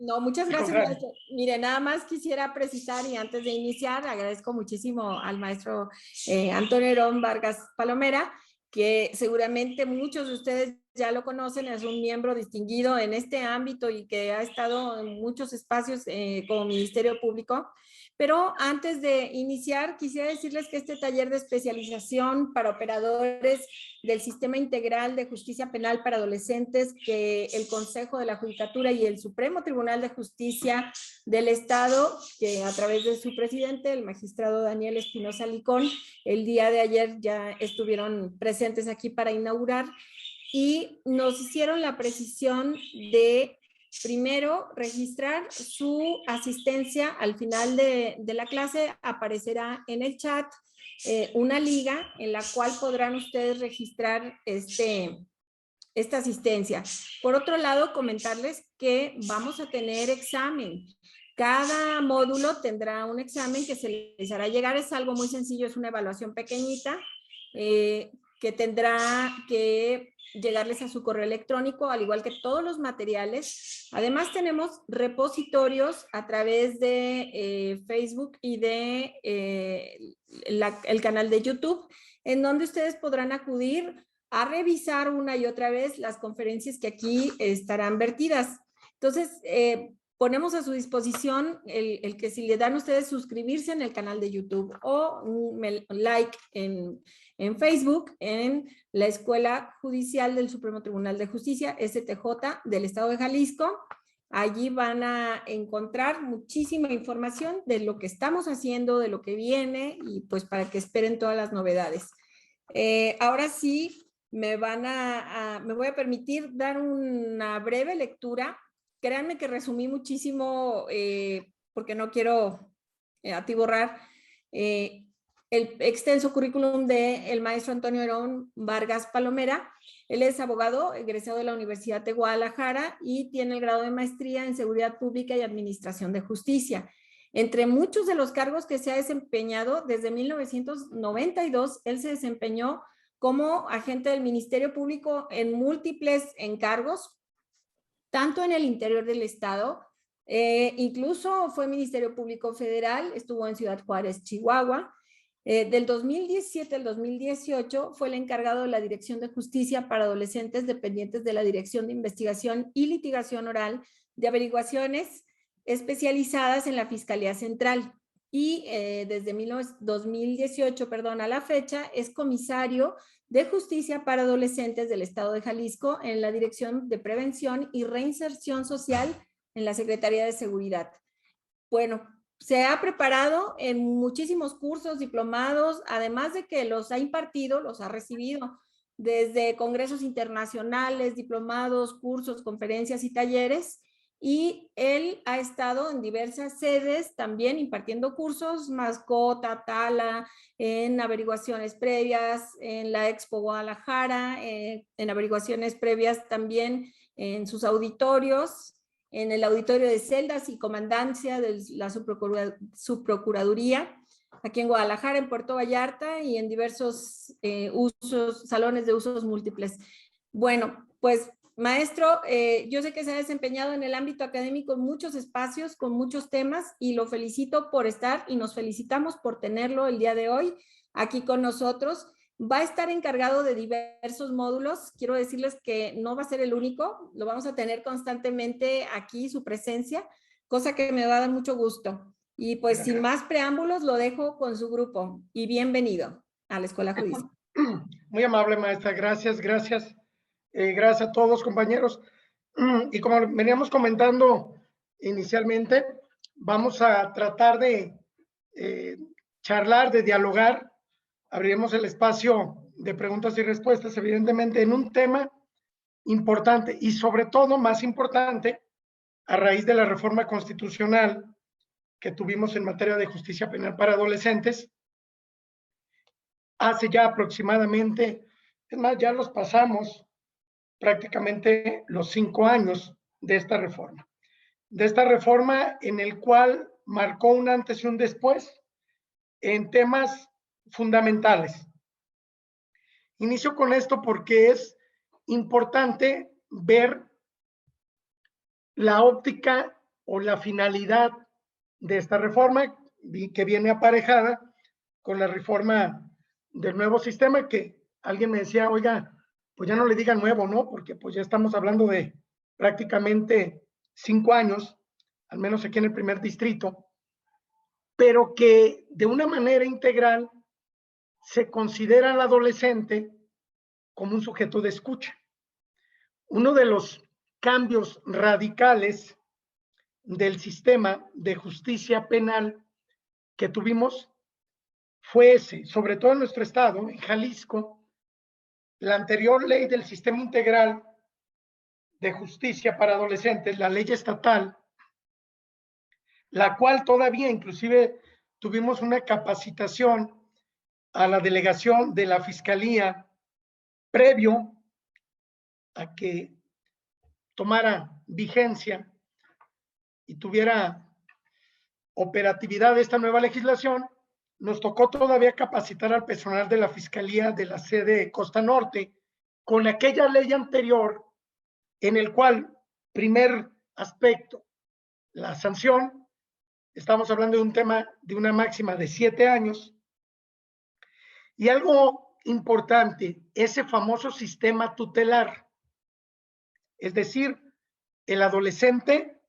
No, muchas Al gracias, contrario. maestro. Mire, nada más quisiera precisar y antes de iniciar, agradezco muchísimo al maestro Antonio Herón Vargas Palomera, que seguramente muchos de ustedes ya lo conocen, es un miembro distinguido en este ámbito y que ha estado en muchos espacios como Ministerio Público. Pero antes de iniciar, quisiera decirles que este taller de especialización para operadores del Sistema Integral de Justicia Penal para Adolescentes que el Consejo de la Judicatura y el Supremo Tribunal de Justicia del Estado, que a través de su presidente, el magistrado Daniel Espinosa Licón, el día de ayer ya estuvieron presentes aquí para inaugurar y nos hicieron la precisión de primero registrar su asistencia. Al final de la clase aparecerá en el chat una liga en la cual podrán ustedes registrar esta asistencia. Por otro lado, comentarles que vamos a tener examen. Cada módulo tendrá un examen que se les hará llegar. Es algo muy sencillo, es una evaluación pequeñita que tendrá que llegarles a su correo electrónico, al igual que todos los materiales. Además, tenemos repositorios a través de Facebook y de el canal de YouTube, en donde ustedes podrán acudir a revisar una y otra vez las conferencias que aquí estarán vertidas. Entonces, ponemos a su disposición el que si le dan ustedes suscribirse en el canal de YouTube o un like en Facebook, en la Escuela Judicial del Supremo Tribunal de Justicia, STJ del Estado de Jalisco. Allí van a encontrar muchísima información de lo que estamos haciendo, de lo que viene y pues para que esperen todas las novedades. Ahora sí, me voy a permitir dar una breve lectura. Créanme que resumí muchísimo porque no quiero atiborrar el extenso currículum del maestro Antonio Herón Vargas Palomera. Él es abogado egresado de la Universidad de Guadalajara y tiene el grado de maestría en Seguridad Pública y Administración de Justicia. Entre muchos de los cargos que se ha desempeñado, desde 1992, él se desempeñó como agente del Ministerio Público en múltiples encargos, tanto en el interior del Estado, incluso fue Ministerio Público Federal, estuvo en Ciudad Juárez, Chihuahua. Del 2017 al 2018 fue el encargado de la Dirección de Justicia para Adolescentes dependientes de la Dirección de Investigación y Litigación Oral de Averiguaciones especializadas en la Fiscalía Central. Y desde 2018, a la fecha, es comisario de Justicia para Adolescentes del Estado de Jalisco en la Dirección de Prevención y Reinserción Social en la Secretaría de Seguridad. Bueno, se ha preparado en muchísimos cursos, diplomados, además de que los ha impartido, los ha recibido desde congresos internacionales, diplomados, cursos, conferencias y talleres. Y él ha estado en diversas sedes también impartiendo cursos, Mascota, Tala, en averiguaciones previas, en la Expo Guadalajara, en averiguaciones previas también en sus auditorios, en el auditorio de celdas y comandancia de la subprocuraduría, aquí en Guadalajara, en Puerto Vallarta y en diversos salones de usos múltiples. Bueno, pues maestro, yo sé que se ha desempeñado en el ámbito académico en muchos espacios, con muchos temas, y lo felicito por estar y nos felicitamos por tenerlo el día de hoy aquí con nosotros. Va a estar encargado de diversos módulos. Quiero decirles que no va a ser el único, lo vamos a tener constantemente aquí, su presencia, cosa que me va a dar mucho gusto. Y pues sin más preámbulos, lo dejo con su grupo y bienvenido a la Escuela Judicial. Muy amable, maestra. Gracias, gracias. Gracias a todos, compañeros. Y como veníamos comentando inicialmente, vamos a tratar de charlar, de dialogar. Abriremos el espacio de preguntas y respuestas, evidentemente, en un tema importante y sobre todo más importante a raíz de la reforma constitucional que tuvimos en materia de justicia penal para adolescentes hace ya aproximadamente, es más, ya los pasamos prácticamente los 5 años de esta reforma. De esta reforma en el cual marcó un antes y un después en temas fundamentales. Inicio con esto porque es importante ver la óptica o la finalidad de esta reforma que viene aparejada con la reforma del nuevo sistema, que alguien me decía, oiga, pues ya no le digan nuevo, ¿no? Porque pues ya estamos hablando de prácticamente 5 años, al menos aquí en el primer distrito, pero que de una manera integral se considera al adolescente como un sujeto de escucha. Uno de los cambios radicales del sistema de justicia penal que tuvimos fue ese, sobre todo en nuestro estado, en Jalisco, la anterior ley del sistema integral de justicia para adolescentes, la ley estatal, la cual todavía inclusive tuvimos una capacitación a la delegación de la Fiscalía previo a que tomara vigencia y tuviera operatividad de esta nueva legislación. Nos tocó todavía capacitar al personal de la Fiscalía de la sede Costa Norte con aquella ley anterior en el cual, primer aspecto, la sanción, estamos hablando de un tema de una máxima de 7 años, y algo importante, ese famoso sistema tutelar, es decir, el adolescente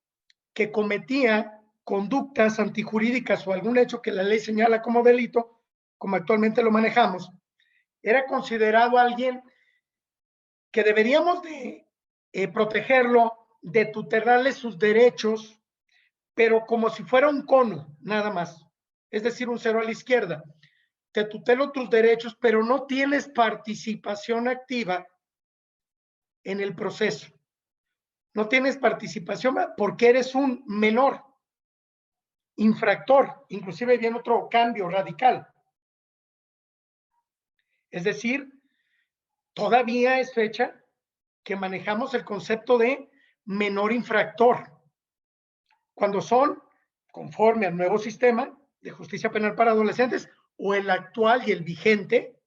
que cometía conductas antijurídicas o algún hecho que la ley señala como delito, como actualmente lo manejamos, era considerado alguien que deberíamos de protegerlo, de tutelarle sus derechos, pero como si fuera un cono, nada más. Es decir, un cero a la izquierda. Te tutelo tus derechos, pero no tienes participación activa en el proceso. No tienes participación porque eres un menor, infractor. Inclusive viene otro cambio radical. Es decir, todavía es fecha que manejamos el concepto de menor infractor, cuando son, conforme al nuevo sistema de justicia penal para adolescentes o el actual y el vigente,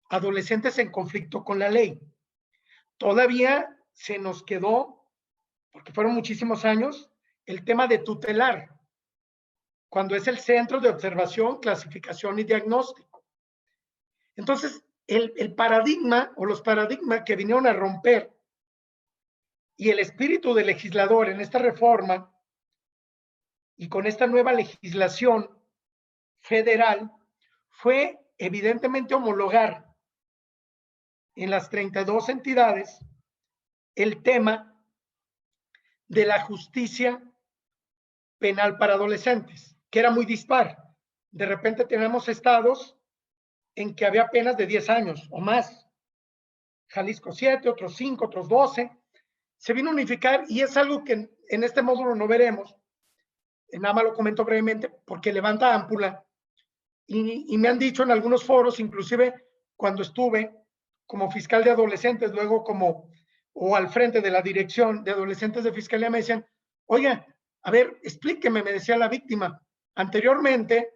adolescentes en conflicto con la ley. Todavía se nos quedó, porque fueron muchísimos años, el tema de tutelar, cuando es el centro de observación, clasificación y diagnóstico. Entonces, el paradigma o los paradigmas que vinieron a romper y el espíritu del legislador en esta reforma y con esta nueva legislación federal fue evidentemente homologar en las 32 entidades el tema de la justicia penal para adolescentes, que era muy dispar. De repente tenemos estados en que había penas de 10 años o más. Jalisco 7, otros 5, otros 12. Se vino a unificar y es algo que en este módulo no veremos. Nada más lo comento brevemente porque levanta ámpula. Y me han dicho en algunos foros, inclusive cuando estuve como fiscal de adolescentes, luego como o al frente de la dirección de adolescentes de fiscalía, me decían, oiga, a ver, explíqueme, me decía la víctima. Anteriormente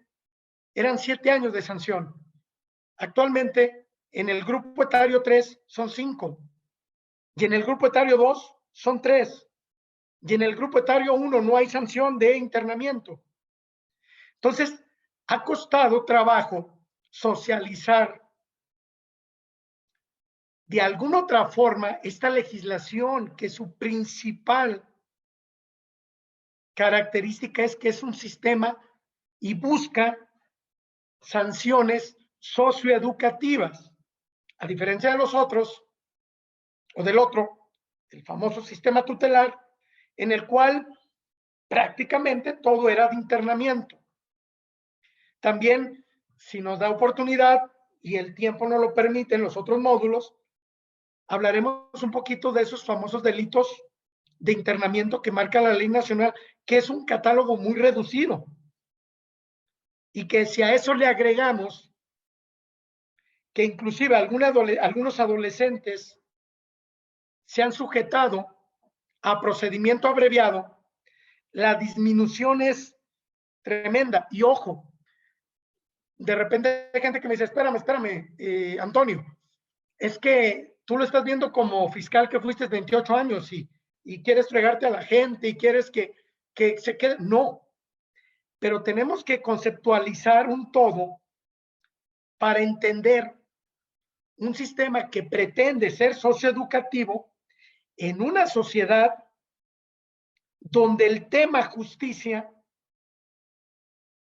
eran 7 años de sanción. Actualmente en el grupo etario 3 son 5 y en el grupo etario 2 son 3 y en el grupo etario 1 no hay sanción de internamiento. Entonces, ha costado trabajo socializar de alguna otra forma esta legislación, que su principal característica es que es un sistema y busca sanciones socioeducativas, a diferencia de los otros o del otro, el famoso sistema tutelar, en el cual prácticamente todo era de internamiento. También, si nos da oportunidad y el tiempo no lo permite en los otros módulos, hablaremos un poquito de esos famosos delitos de internamiento que marca la ley nacional, que es un catálogo muy reducido. Y que si a eso le agregamos que inclusive algunos adolescentes se han sujetado a procedimiento abreviado, la disminución es tremenda. Y ojo, de repente hay gente que me dice, espérame, Antonio, es que tú lo estás viendo como fiscal que fuiste 28 años y quieres fregarte a la gente y quieres que que se quede, no, pero tenemos que conceptualizar un todo para entender un sistema que pretende ser socioeducativo en una sociedad donde el tema justicia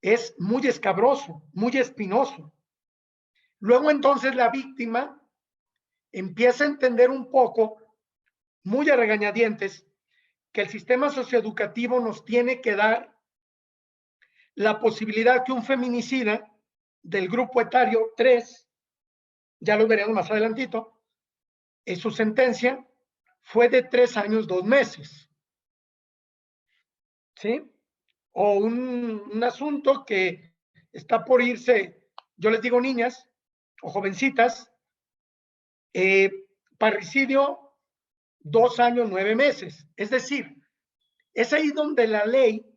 es muy escabroso, muy espinoso. Luego entonces la víctima empieza a entender un poco, muy a regañadientes, que el sistema socioeducativo nos tiene que dar la posibilidad que un feminicida del grupo etario 3, ya lo veremos más adelantito, en su sentencia fue de 3 años, 2 meses. ¿Sí? O un asunto que está por irse, yo les digo niñas o jovencitas, parricidio, 2 años, 9 meses. Es decir, es ahí donde la ley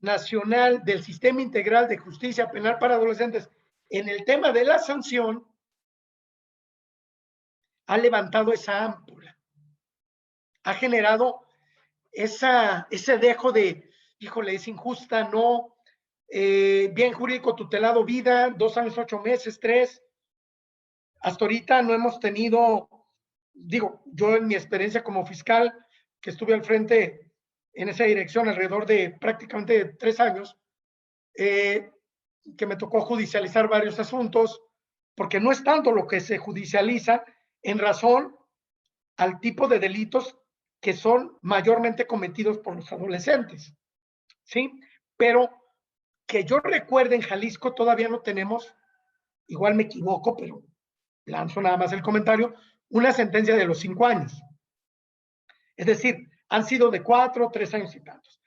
nacional del Sistema Integral de Justicia Penal para Adolescentes, en el tema de la sanción, ha levantado esa ámpula, ha generado ese dejo de, híjole, es injusta, no, bien jurídico tutelado vida, 2 años, 8 meses, 3. Hasta ahorita no hemos tenido, digo, yo en mi experiencia como fiscal, que estuve al frente en esa dirección alrededor de prácticamente 3 años, que me tocó judicializar varios asuntos, porque no es tanto lo que se judicializa en razón al tipo de delitos que son mayormente cometidos por los adolescentes, ¿sí? Pero que yo recuerde, en Jalisco todavía no tenemos, igual me equivoco, pero lanzo nada más el comentario, una sentencia de los 5 años. Es decir, han sido de 4, 3 años y tantos.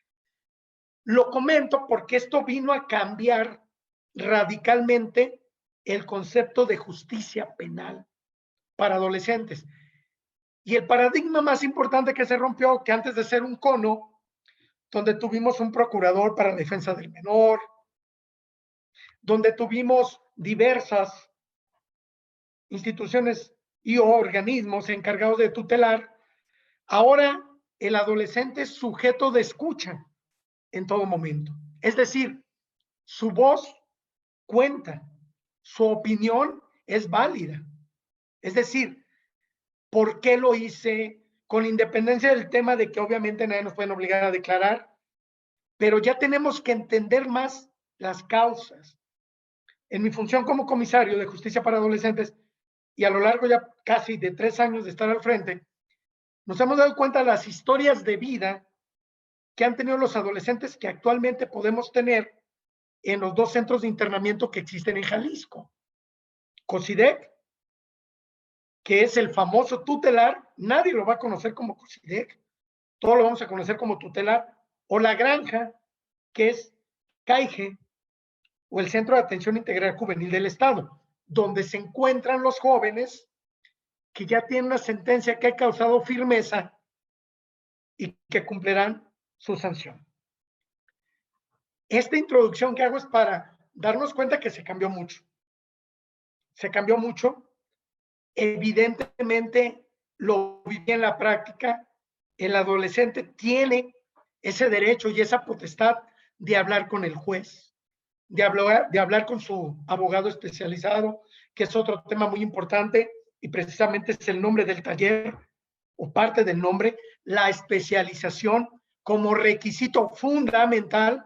Lo comento porque esto vino a cambiar radicalmente el concepto de justicia penal para adolescentes. Y el paradigma más importante que se rompió, que antes de ser un cono, donde tuvimos un procurador para la defensa del menor, donde tuvimos diversas instituciones y organismos encargados de tutelar, ahora el adolescente es sujeto de escucha en todo momento. Es decir, su voz cuenta, su opinión es válida. Es decir, ¿por qué lo hice? Con independencia del tema de que obviamente nadie nos puede obligar a declarar, pero ya tenemos que entender más las causas. En mi función como comisario de justicia para adolescentes y a lo largo ya casi de 3 años de estar al frente, nos hemos dado cuenta de las historias de vida que han tenido los adolescentes que actualmente podemos tener en los 2 centros de internamiento que existen en Jalisco. COSIDEC, que es el famoso tutelar, nadie lo va a conocer como COSIDEC, todo lo vamos a conocer como tutelar, o La Granja, que es CAIGE, o el Centro de Atención Integral Juvenil del Estado, donde se encuentran los jóvenes que ya tienen una sentencia que ha causado firmeza y que cumplirán su sanción. Esta introducción que hago es para darnos cuenta que se cambió mucho. Se cambió mucho. Evidentemente, lo viví en la práctica. El adolescente tiene ese derecho y esa potestad de hablar con el juez, de hablar con su abogado especializado, que es otro tema muy importante y precisamente es el nombre del taller o parte del nombre, la especialización como requisito fundamental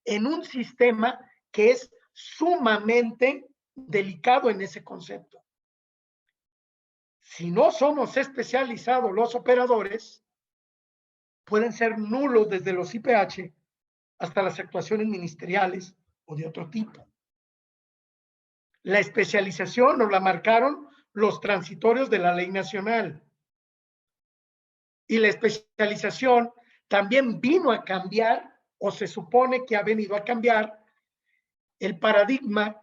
en un sistema que es sumamente delicado en ese concepto. Si no somos especializados los operadores, pueden ser nulos desde los IPH hasta las actuaciones ministeriales o de otro tipo. La especialización nos la marcaron los transitorios de la ley nacional. Y la especialización también vino a cambiar, o se supone que ha venido a cambiar, el paradigma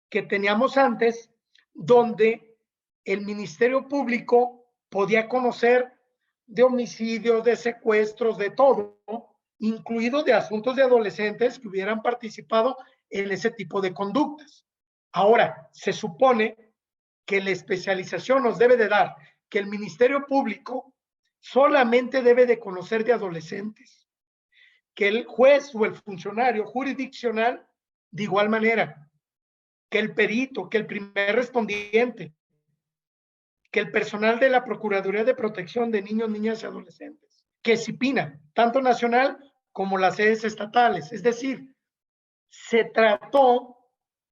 que teníamos antes, donde el Ministerio Público podía conocer de homicidios, de secuestros, de todo, incluido de asuntos de adolescentes que hubieran participado en ese tipo de conductas. Ahora, se supone que la especialización nos debe de dar que el Ministerio Público solamente debe de conocer de adolescentes, que el juez o el funcionario jurisdiccional de igual manera, que el perito, que el primer respondiente, que el personal de la Procuraduría de Protección de Niños, Niñas y Adolescentes, que CIPINA, tanto nacional como las sedes estatales. Es decir, se trató,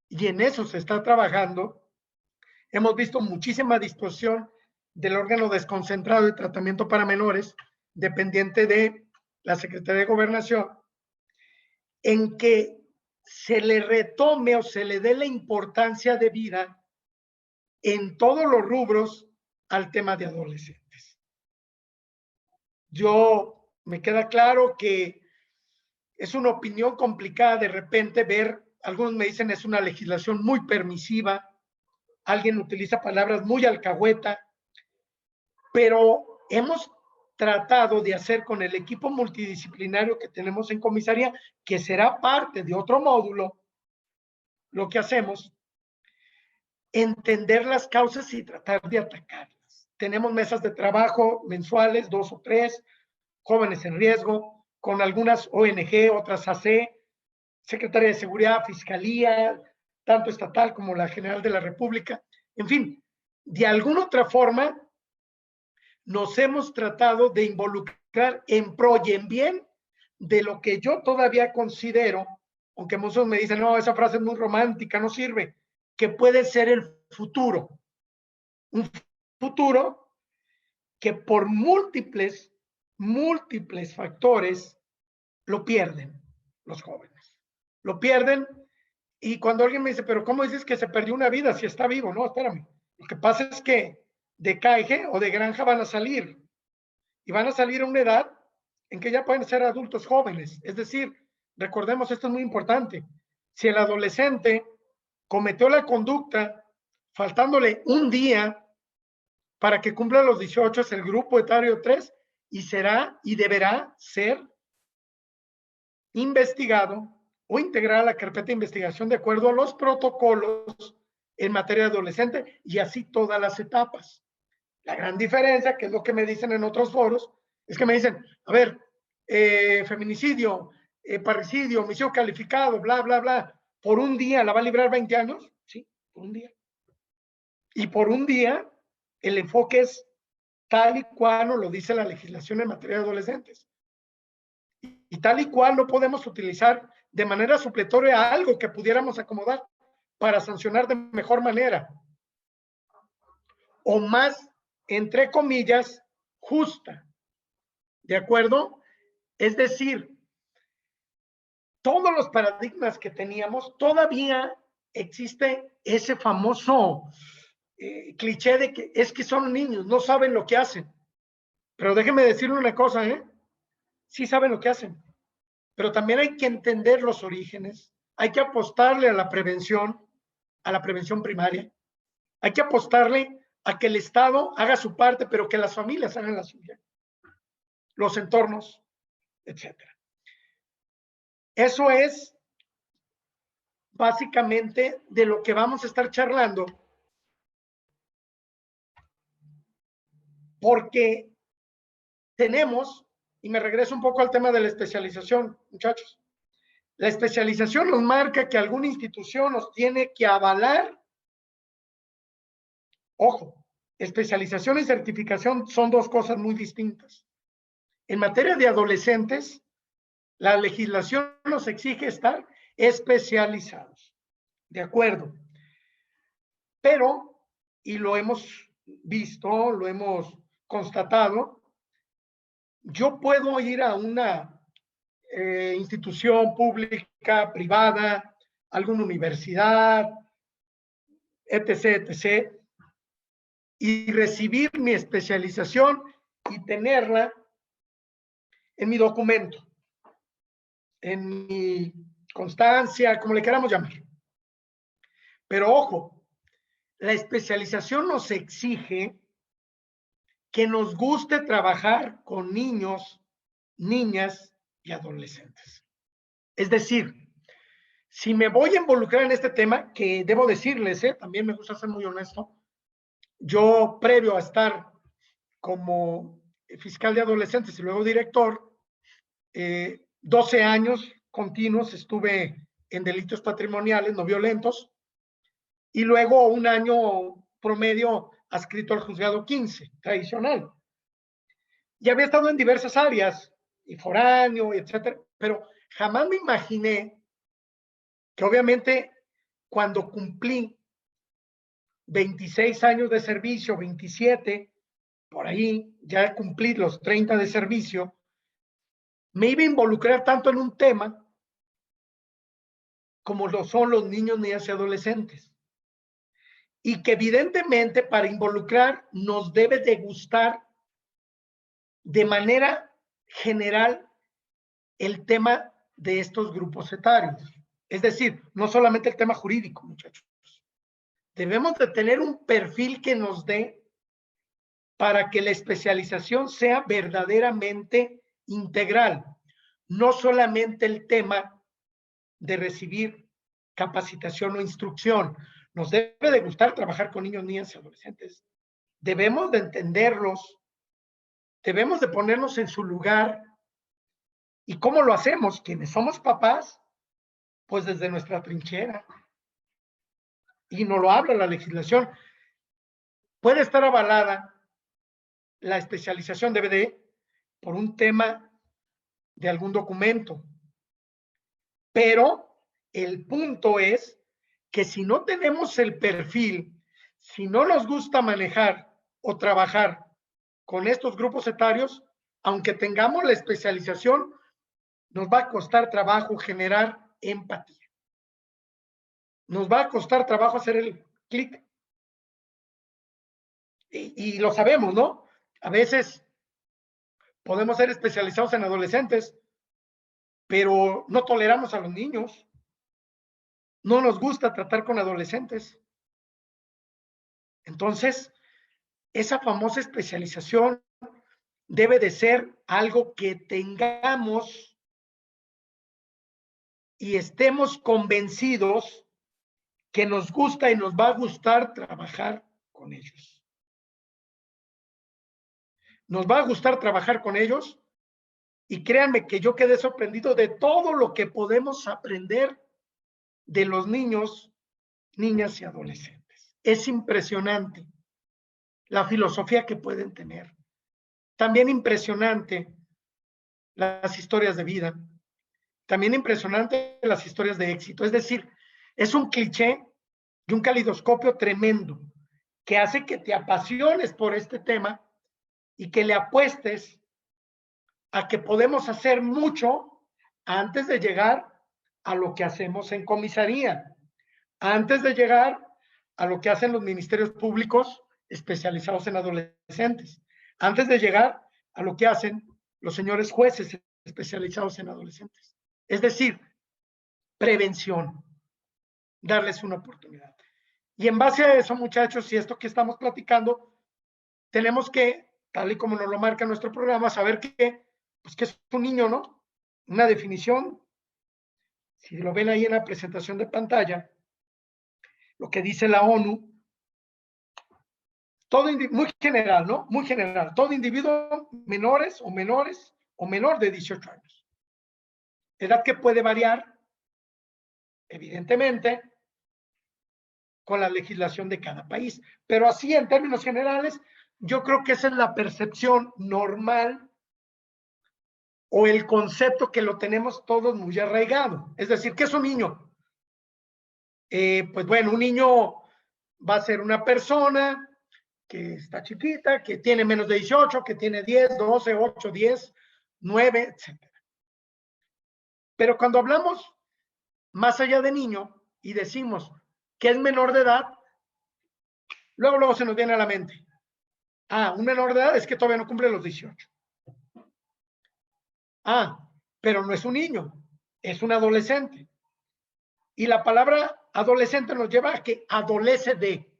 y en eso se está trabajando. Hemos visto muchísima disposición del órgano desconcentrado de tratamiento para menores, dependiente de la Secretaría de Gobernación, en que se le retome o se le dé la importancia debida en todos los rubros al tema de adolescentes. Yo me queda claro que es una opinión complicada de repente ver, algunos me dicen es una legislación muy permisiva, alguien utiliza palabras muy alcahueta, pero hemos tratado de hacer con el equipo multidisciplinario que tenemos en comisaría, que será parte de otro módulo, lo que hacemos, entender las causas y tratar de atacarlas. Tenemos mesas de trabajo mensuales, 2 o 3, jóvenes en riesgo, con algunas ONG, otras AC, Secretaría de Seguridad, Fiscalía, tanto estatal como la General de la República. En fin, de alguna otra forma, nos hemos tratado de involucrar en pro y en bien de lo que yo todavía considero, aunque muchos me dicen, no, esa frase es muy romántica, no sirve, que puede ser el futuro. Un futuro que por múltiples factores lo pierden los jóvenes. Lo pierden, y cuando alguien me dice, pero ¿cómo dices que se perdió una vida si está vivo? No, espérame. Lo que pasa es que de CAIGE o de granja van a salir, y van a salir a una edad en que ya pueden ser adultos jóvenes. Es decir, recordemos, esto es muy importante, si el adolescente cometió la conducta faltándole un día para que cumpla los 18, es el grupo etario 3, y será y deberá ser investigado o integrar a la carpeta de investigación de acuerdo a los protocolos en materia de adolescente, y así todas las etapas. La gran diferencia, que es lo que me dicen en otros foros, es que me dicen, a ver, feminicidio, parricidio, homicidio calificado, bla, bla, bla, por un día la va a librar 20 años. Sí, por un día. Y por un día el enfoque es tal y cual nos lo dice la legislación en materia de adolescentes. Y tal y cual no podemos utilizar de manera supletoria algo que pudiéramos acomodar para sancionar de mejor manera o más, entre comillas, justa. ¿De acuerdo? Es decir, todos los paradigmas que teníamos, todavía existe ese famoso cliché de que es que son niños, no saben lo que hacen. Pero déjenme decirle una cosa, sí saben lo que hacen, pero también hay que entender los orígenes, hay que apostarle a la prevención primaria, hay que apostarle a que el Estado haga su parte, pero que las familias hagan la suya, los entornos, etcétera. Eso es básicamente de lo que vamos a estar charlando, porque tenemos, y me regreso un poco al tema de la especialización, muchachos. La especialización nos marca que alguna institución nos tiene que avalar. Ojo, especialización y certificación son dos cosas muy distintas. En materia de adolescentes, la legislación nos exige estar especializados. De acuerdo. Pero, y lo hemos visto, lo hemos constatado, yo puedo ir a una institución pública, privada, alguna universidad, etc., etc., y recibir mi especialización y tenerla en mi documento, en mi constancia, como le queramos llamar. Pero ojo, la especialización nos exige que nos guste trabajar con niños, niñas y adolescentes. Es decir, si me voy a involucrar en este tema, que debo decirles, también me gusta ser muy honesto, yo previo a estar como fiscal de adolescentes y luego director, 12 años continuos estuve en delitos patrimoniales no violentos y luego un año promedio adscrito al juzgado 15, tradicional. Y había estado en diversas áreas, y foráneo, etcétera, pero jamás me imaginé que obviamente cuando cumplí 26 años de servicio, 27, por ahí, ya cumplí los 30 de servicio, me iba a involucrar tanto en un tema como lo son los niños, niñas y adolescentes. Y que evidentemente para involucrar nos debe de gustar de manera general el tema de estos grupos etarios. Es decir, no solamente el tema jurídico, muchachos. Debemos de tener un perfil que nos dé para que la especialización sea verdaderamente integral. No solamente el tema de recibir capacitación o instrucción. Nos debe de gustar trabajar con niños, niñas y adolescentes. Debemos de entenderlos, debemos de ponernos en su lugar. ¿Y cómo lo hacemos? Quienes somos papás, pues desde nuestra trinchera. Y no lo habla la legislación. Puede estar avalada la especialización DVD por un tema de algún documento, pero el punto es que si no tenemos el perfil, si no nos gusta manejar o trabajar con estos grupos etarios, aunque tengamos la especialización, nos va a costar trabajo generar empatía. Nos va a costar trabajo hacer el clic. Y lo sabemos, ¿no? A veces podemos ser especializados en adolescentes, pero no toleramos a los niños. No nos gusta tratar con adolescentes. Entonces, esa famosa especialización debe de ser algo que tengamos y estemos convencidos que nos gusta y nos va a gustar trabajar con ellos. Nos va a gustar trabajar con ellos y créanme que yo quedé sorprendido de todo lo que podemos aprender de los niños, niñas y adolescentes. Es impresionante la filosofía que pueden tener. También impresionante las historias de vida. También impresionante las historias de éxito. Es decir, es un cliché y un calidoscopio tremendo que hace que te apasiones por este tema y que le apuestes a que podemos hacer mucho antes de llegar a lo que hacemos en comisaría, antes de llegar a lo que hacen los ministerios públicos especializados en adolescentes, antes de llegar a lo que hacen los señores jueces especializados en adolescentes. Es decir, prevención, darles una oportunidad. Y en base a eso, muchachos, y esto que estamos platicando, tenemos que, tal y como nos lo marca nuestro programa, saber que, pues, que es un niño, ¿no? Una definición, si lo ven ahí en la presentación de pantalla, lo que dice la ONU, todo muy general, ¿no? Muy general, todo individuo menor o menor de 18 años. Edad que puede variar, evidentemente, con la legislación de cada país. Pero así, en términos generales, yo creo que esa es la percepción normal o el concepto que lo tenemos todos muy arraigado. Es decir, ¿qué es un niño? Pues bueno, un niño va a ser una persona que está chiquita, que tiene menos de 18, que tiene 10, 12, 8, 10, 9, etc. Pero cuando hablamos más allá de niño y decimos que es menor de edad, luego se nos viene a la mente. Ah, un menor de edad es que todavía no cumple los 18. Ah, pero no es un niño, es un adolescente. Y la palabra adolescente nos lleva a que adolece de.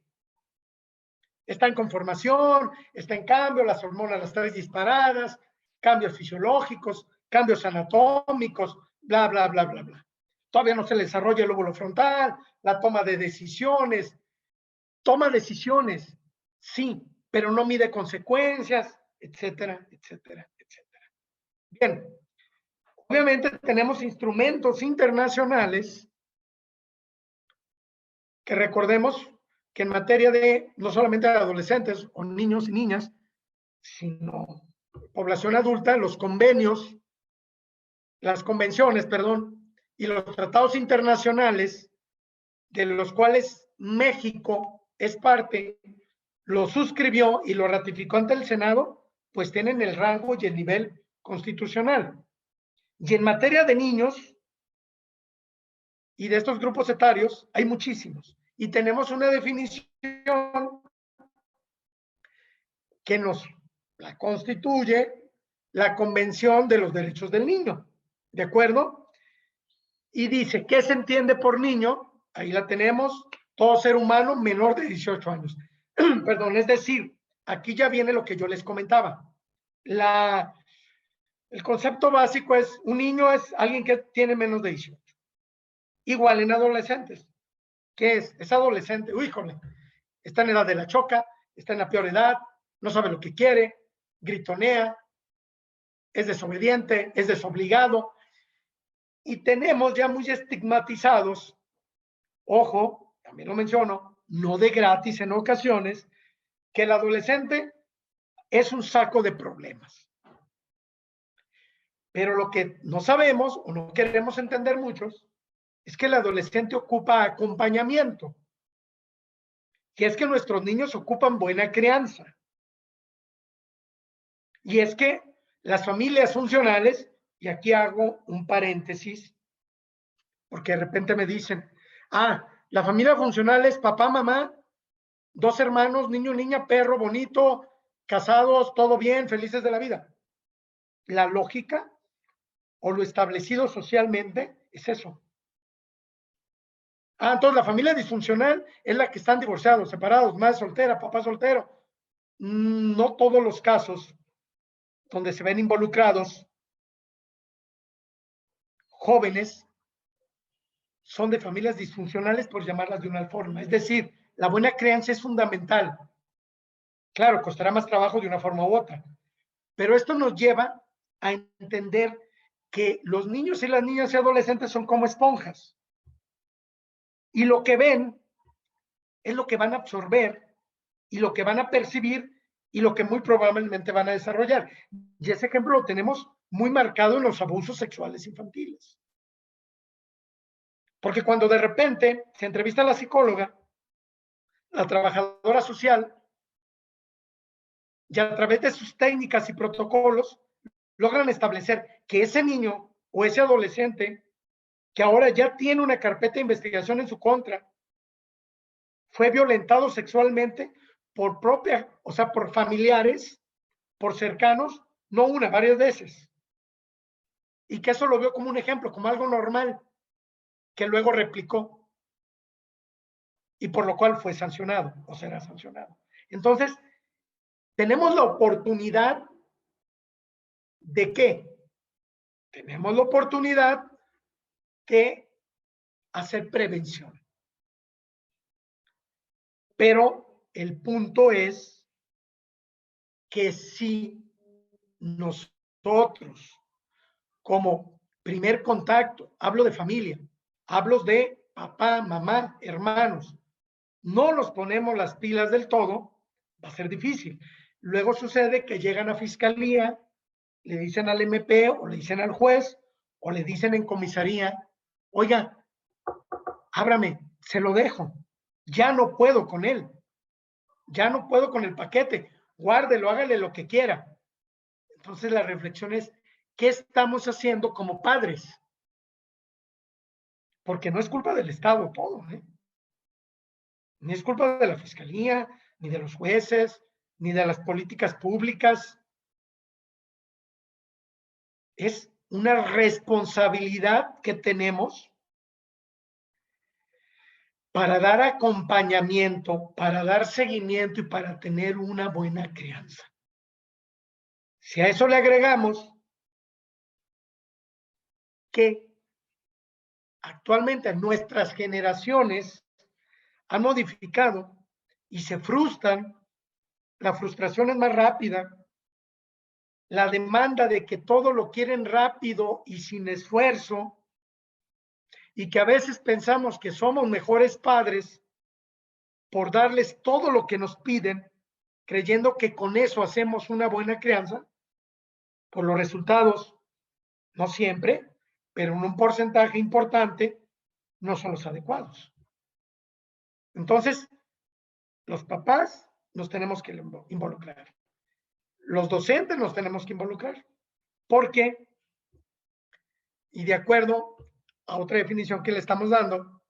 Está en conformación, está en cambio, las hormonas las traen disparadas, cambios fisiológicos, cambios anatómicos, bla, bla, bla, bla, bla. Todavía no se le desarrolla el lóbulo frontal, la toma de decisiones. Toma decisiones, sí, pero no mide consecuencias, etcétera, etcétera, etcétera. Bien, obviamente tenemos instrumentos internacionales que recordemos que en materia de no solamente adolescentes o niños y niñas, sino población adulta, los convenios, las convenciones, perdón, y los tratados internacionales de los cuales México es parte, lo suscribió y lo ratificó ante el Senado, pues tienen el rango y el nivel constitucional. Y en materia de niños y de estos grupos etarios, hay muchísimos. Y tenemos una definición que nos la constituye la Convención de los Derechos del Niño, ¿de acuerdo? Y dice, ¿qué se entiende por niño? Ahí la tenemos, todo ser humano menor de 18 años. Perdón, es decir, aquí ya viene lo que yo les comentaba. El concepto básico es, un niño es alguien que tiene menos de 18. Igual en adolescentes. ¿Qué es? Es adolescente, uy, híjole, está en edad de la choca, está en la peor edad, no sabe lo que quiere, gritonea, es desobediente, es desobligado. Y tenemos ya muy estigmatizados, ojo, también lo menciono, no de gratis en ocasiones, que el adolescente es un saco de problemas. Pero lo que no sabemos o no queremos entender muchos es que el adolescente ocupa acompañamiento, que es que nuestros niños ocupan buena crianza. Y es que las familias funcionales, y aquí hago un paréntesis, porque de repente me dicen, la familia funcional es papá, mamá, dos hermanos, niño, niña, perro, bonito, casados, todo bien, felices de la vida. La lógica o lo establecido socialmente es eso. Entonces la familia disfuncional es la que están divorciados, separados, madre soltera, papá soltero. No todos los casos donde se ven involucrados jóvenes son de familias disfuncionales, por llamarlas de una forma. Es decir, la buena crianza es fundamental. Claro, costará más trabajo de una forma u otra, pero esto nos lleva a entender que los niños y las niñas y adolescentes son como esponjas. Y lo que ven es lo que van a absorber y lo que van a percibir y lo que muy probablemente van a desarrollar. Y ese ejemplo lo tenemos muy marcado en los abusos sexuales infantiles. Porque cuando de repente se entrevista a la psicóloga, la trabajadora social, y a través de sus técnicas y protocolos, logran establecer que ese niño o ese adolescente, que ahora ya tiene una carpeta de investigación en su contra, fue violentado sexualmente por por familiares, por cercanos, no una, varias veces. Y que eso lo vio como un ejemplo, como algo normal, que luego replicó y por lo cual fue sancionado o será sancionado. Entonces, tenemos la oportunidad de qué? Tenemos la oportunidad de hacer prevención. Pero el punto es que si nosotros, como primer contacto, hablo de familia, hablo de papá, mamá, hermanos, no nos ponemos las pilas del todo, va a ser difícil. Luego sucede que llegan a fiscalía, le dicen al MP o le dicen al juez o le dicen en comisaría, oiga, ábrame, se lo dejo, ya no puedo con él, ya no puedo con el paquete, guárdelo, hágale lo que quiera. Entonces la reflexión es, ¿qué estamos haciendo como padres? Porque no es culpa del Estado todo, ¿eh? Ni es culpa de la fiscalía, ni de los jueces, ni de las políticas públicas. Es una responsabilidad que tenemos para dar acompañamiento, para dar seguimiento y para tener una buena crianza. Si a eso le agregamos que actualmente nuestras generaciones han modificado y se frustran, la frustración es más rápida, la demanda de que todo lo quieren rápido y sin esfuerzo, y que a veces pensamos que somos mejores padres por darles todo lo que nos piden, creyendo que con eso hacemos una buena crianza, por los resultados, no siempre, pero en un porcentaje importante, no son los adecuados. Entonces, los papás nos tenemos que involucrar. Los docentes nos tenemos que involucrar. Porque, y de acuerdo a otra definición que le estamos dando,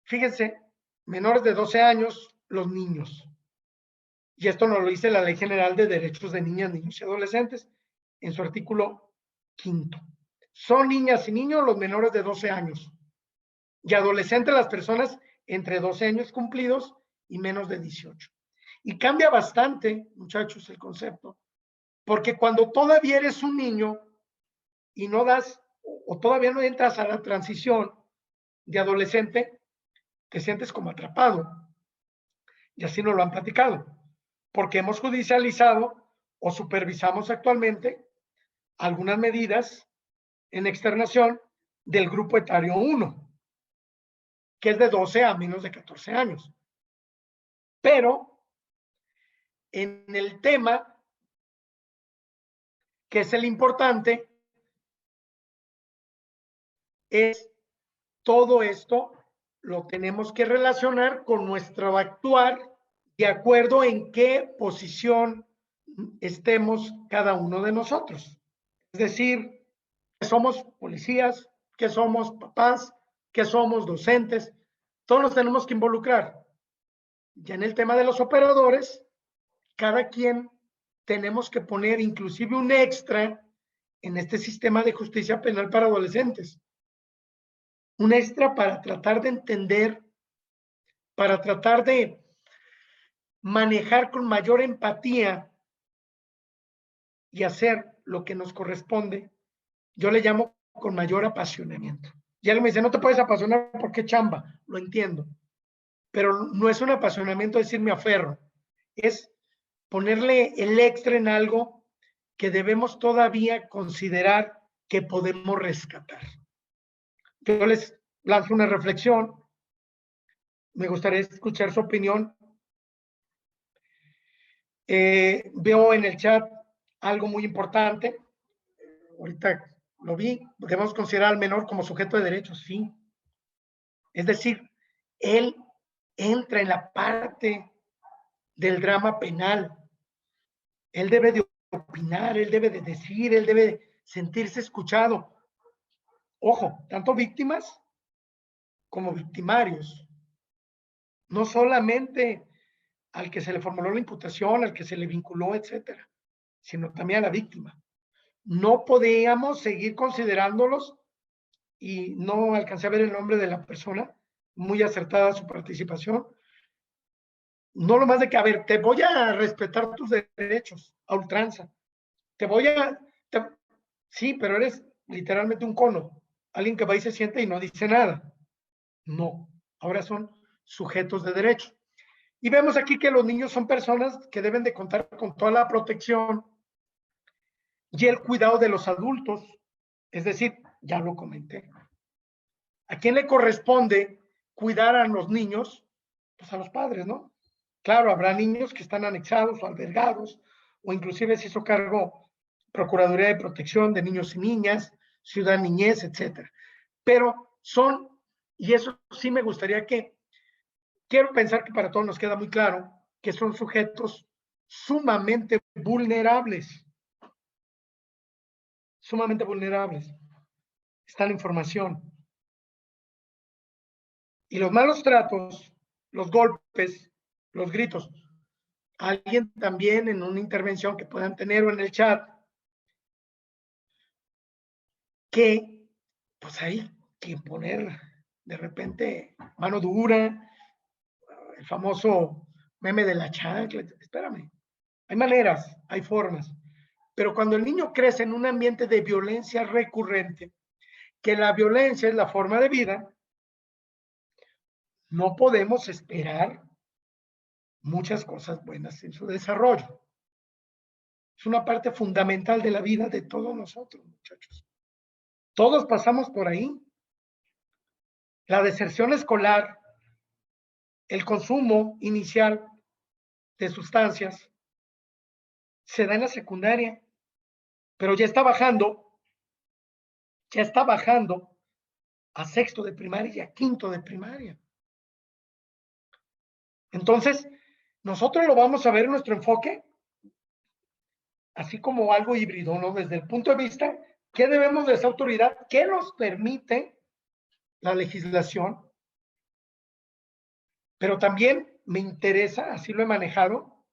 fíjense, menores de 12 años, los niños. Y esto nos lo dice la Ley General de Derechos de Niñas, Niños y Adolescentes en su artículo 5. Son niñas y niños los menores de 12 años. Y adolescentes las personas entre 12 años cumplidos y menos de 18. Y cambia bastante, muchachos, el concepto. Porque cuando todavía eres un niño y no das, o todavía no entras a la transición de adolescente, te sientes como atrapado. Y así nos lo han platicado. Porque hemos judicializado o supervisamos actualmente algunas medidas en externación del grupo etario 1, que es de 12 a menos de 14 años. Pero en el tema, que es el importante, es todo esto lo tenemos que relacionar con nuestro actuar de acuerdo en qué posición estemos cada uno de nosotros. Es decir, que somos policías, que somos papás, que somos docentes, todos nos tenemos que involucrar. Ya en el tema de los operadores, cada quien tenemos que poner inclusive un extra en este sistema de justicia penal para adolescentes. Un extra para tratar de entender, para tratar de manejar con mayor empatía y hacer lo que nos corresponde. Yo le llamo con mayor apasionamiento. Y él me dice, no te puedes apasionar porque chamba, lo entiendo. Pero no es un apasionamiento decir me aferro, es ponerle el extra en algo que debemos todavía considerar que podemos rescatar. Yo les lanzo una reflexión, me gustaría escuchar su opinión. Veo en el chat algo muy importante, ahorita lo vi, debemos considerar al menor como sujeto de derechos, sí. Es decir, él entra en la parte del drama penal. Él debe de opinar, él debe de decir, él debe de sentirse escuchado. Ojo, tanto víctimas como victimarios. No solamente al que se le formuló la imputación, al que se le vinculó, etcétera, sino también a la víctima. No podíamos seguir considerándolos, y no alcancé a ver el nombre de la persona, muy acertada su participación. No lo más de que, a ver, te voy a respetar tus derechos a ultranza. Sí, pero eres literalmente un cono. Alguien que va y se siente y no dice nada. No, ahora son sujetos de derecho. Y vemos aquí que los niños son personas que deben de contar con toda la protección y el cuidado de los adultos. Es decir, ya lo comenté. ¿A quién le corresponde cuidar a los niños? Pues a los padres, ¿no? Claro, habrá niños que están anexados o albergados, o inclusive se hizo cargo Procuraduría de Protección de Niños y Niñas, Ciudad Niñez, etcétera. Pero son, y eso sí me gustaría que, quiero pensar que para todos nos queda muy claro, que son sujetos sumamente vulnerables. Sumamente vulnerables. Está la información. Y los malos tratos, los golpes, los gritos. Alguien también en una intervención que puedan tener o en el chat, que pues hay que poner de repente mano dura, el famoso meme de la chancla. Espérame, hay maneras, hay formas, pero cuando el niño crece en un ambiente de violencia recurrente, que la violencia es la forma de vida, no podemos esperar muchas cosas buenas en su desarrollo. Es una parte fundamental de la vida de todos nosotros, muchachos. Todos pasamos por ahí. La deserción escolar, el consumo inicial de sustancias, se da en la secundaria, pero ya está bajando a sexto de primaria y a quinto de primaria. Entonces, nosotros lo vamos a ver en nuestro enfoque, así como algo híbrido, ¿no? Desde el punto de vista, ¿qué debemos de esa autoridad? ¿Qué nos permite la legislación? Pero también me interesa, así lo he manejado,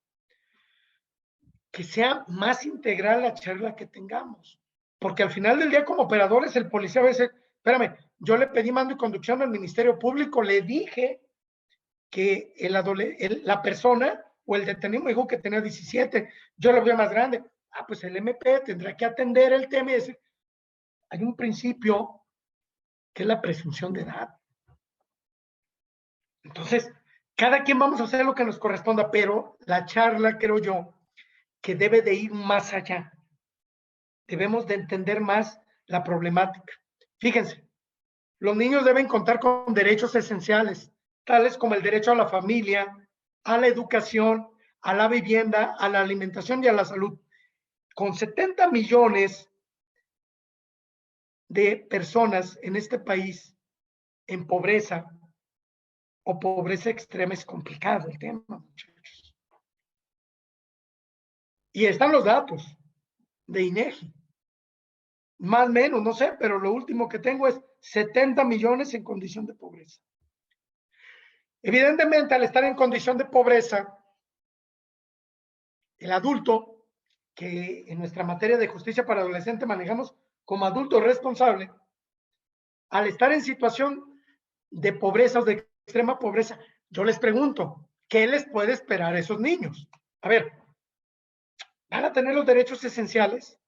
que sea más integral la charla que tengamos. Porque al final del día, como operadores, el policía a veces, espérame, yo le pedí mando y conducción al Ministerio Público, le dije que la persona o el detenido me dijo que tenía 17, yo lo veo más grande. Ah, pues el MP tendrá que atender el tema y decir, hay un principio que es la presunción de edad. Entonces, cada quien vamos a hacer lo que nos corresponda, pero la charla, creo yo, que debe de ir más allá. Debemos de entender más la problemática. Fíjense, los niños deben contar con derechos esenciales, tales como el derecho a la familia, a la educación, a la vivienda, a la alimentación y a la salud. Con 70 millones de personas en este país en pobreza o pobreza extrema, es complicado el tema, muchachos. Y están los datos de INEGI. Más o menos, no sé, pero lo último que tengo es 70 millones en condición de pobreza. Evidentemente, al estar en condición de pobreza, el adulto, que en nuestra materia de justicia para adolescentes manejamos como adulto responsable, al estar en situación de pobreza o de extrema pobreza, yo les pregunto, ¿qué les puede esperar a esos niños? A ver, ¿van a tener los derechos esenciales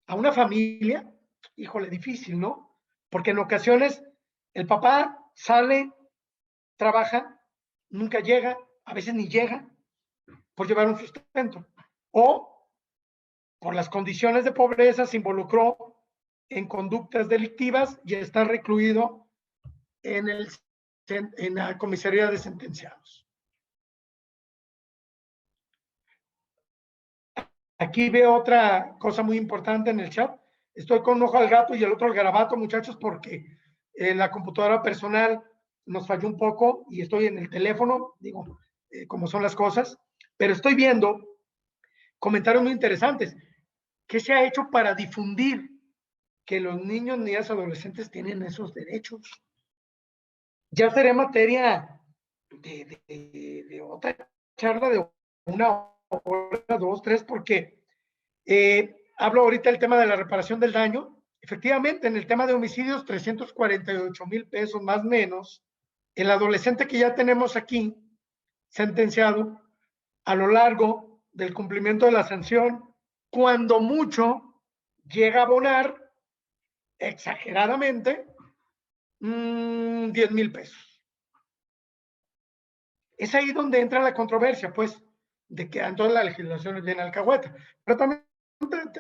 a una familia? Híjole, difícil, ¿no? Porque en ocasiones el papá sale, trabaja, nunca llega, a veces ni llega por llevar un sustento. O por las condiciones de pobreza se involucró en conductas delictivas y está recluido en la comisaría de sentenciados. Aquí veo otra cosa muy importante en el chat. Estoy con un ojo al gato y el otro al garabato, muchachos, porque la computadora personal nos falló un poco y estoy en el teléfono, digo, como son las cosas, pero estoy viendo comentarios muy interesantes. ¿Qué se ha hecho para difundir que los niños, niñas, adolescentes tienen esos derechos? Ya seré materia de otra charla de una hora, dos, tres, porque hablo ahorita del tema de la reparación del daño. Efectivamente, en el tema de homicidios, 348,000 pesos más o menos. El adolescente que ya tenemos aquí, sentenciado, a lo largo del cumplimiento de la sanción, cuando mucho, llega a abonar exageradamente 10,000 pesos. Es ahí donde entra la controversia, pues, de que entonces la legislación es bien alcahueta. Pero también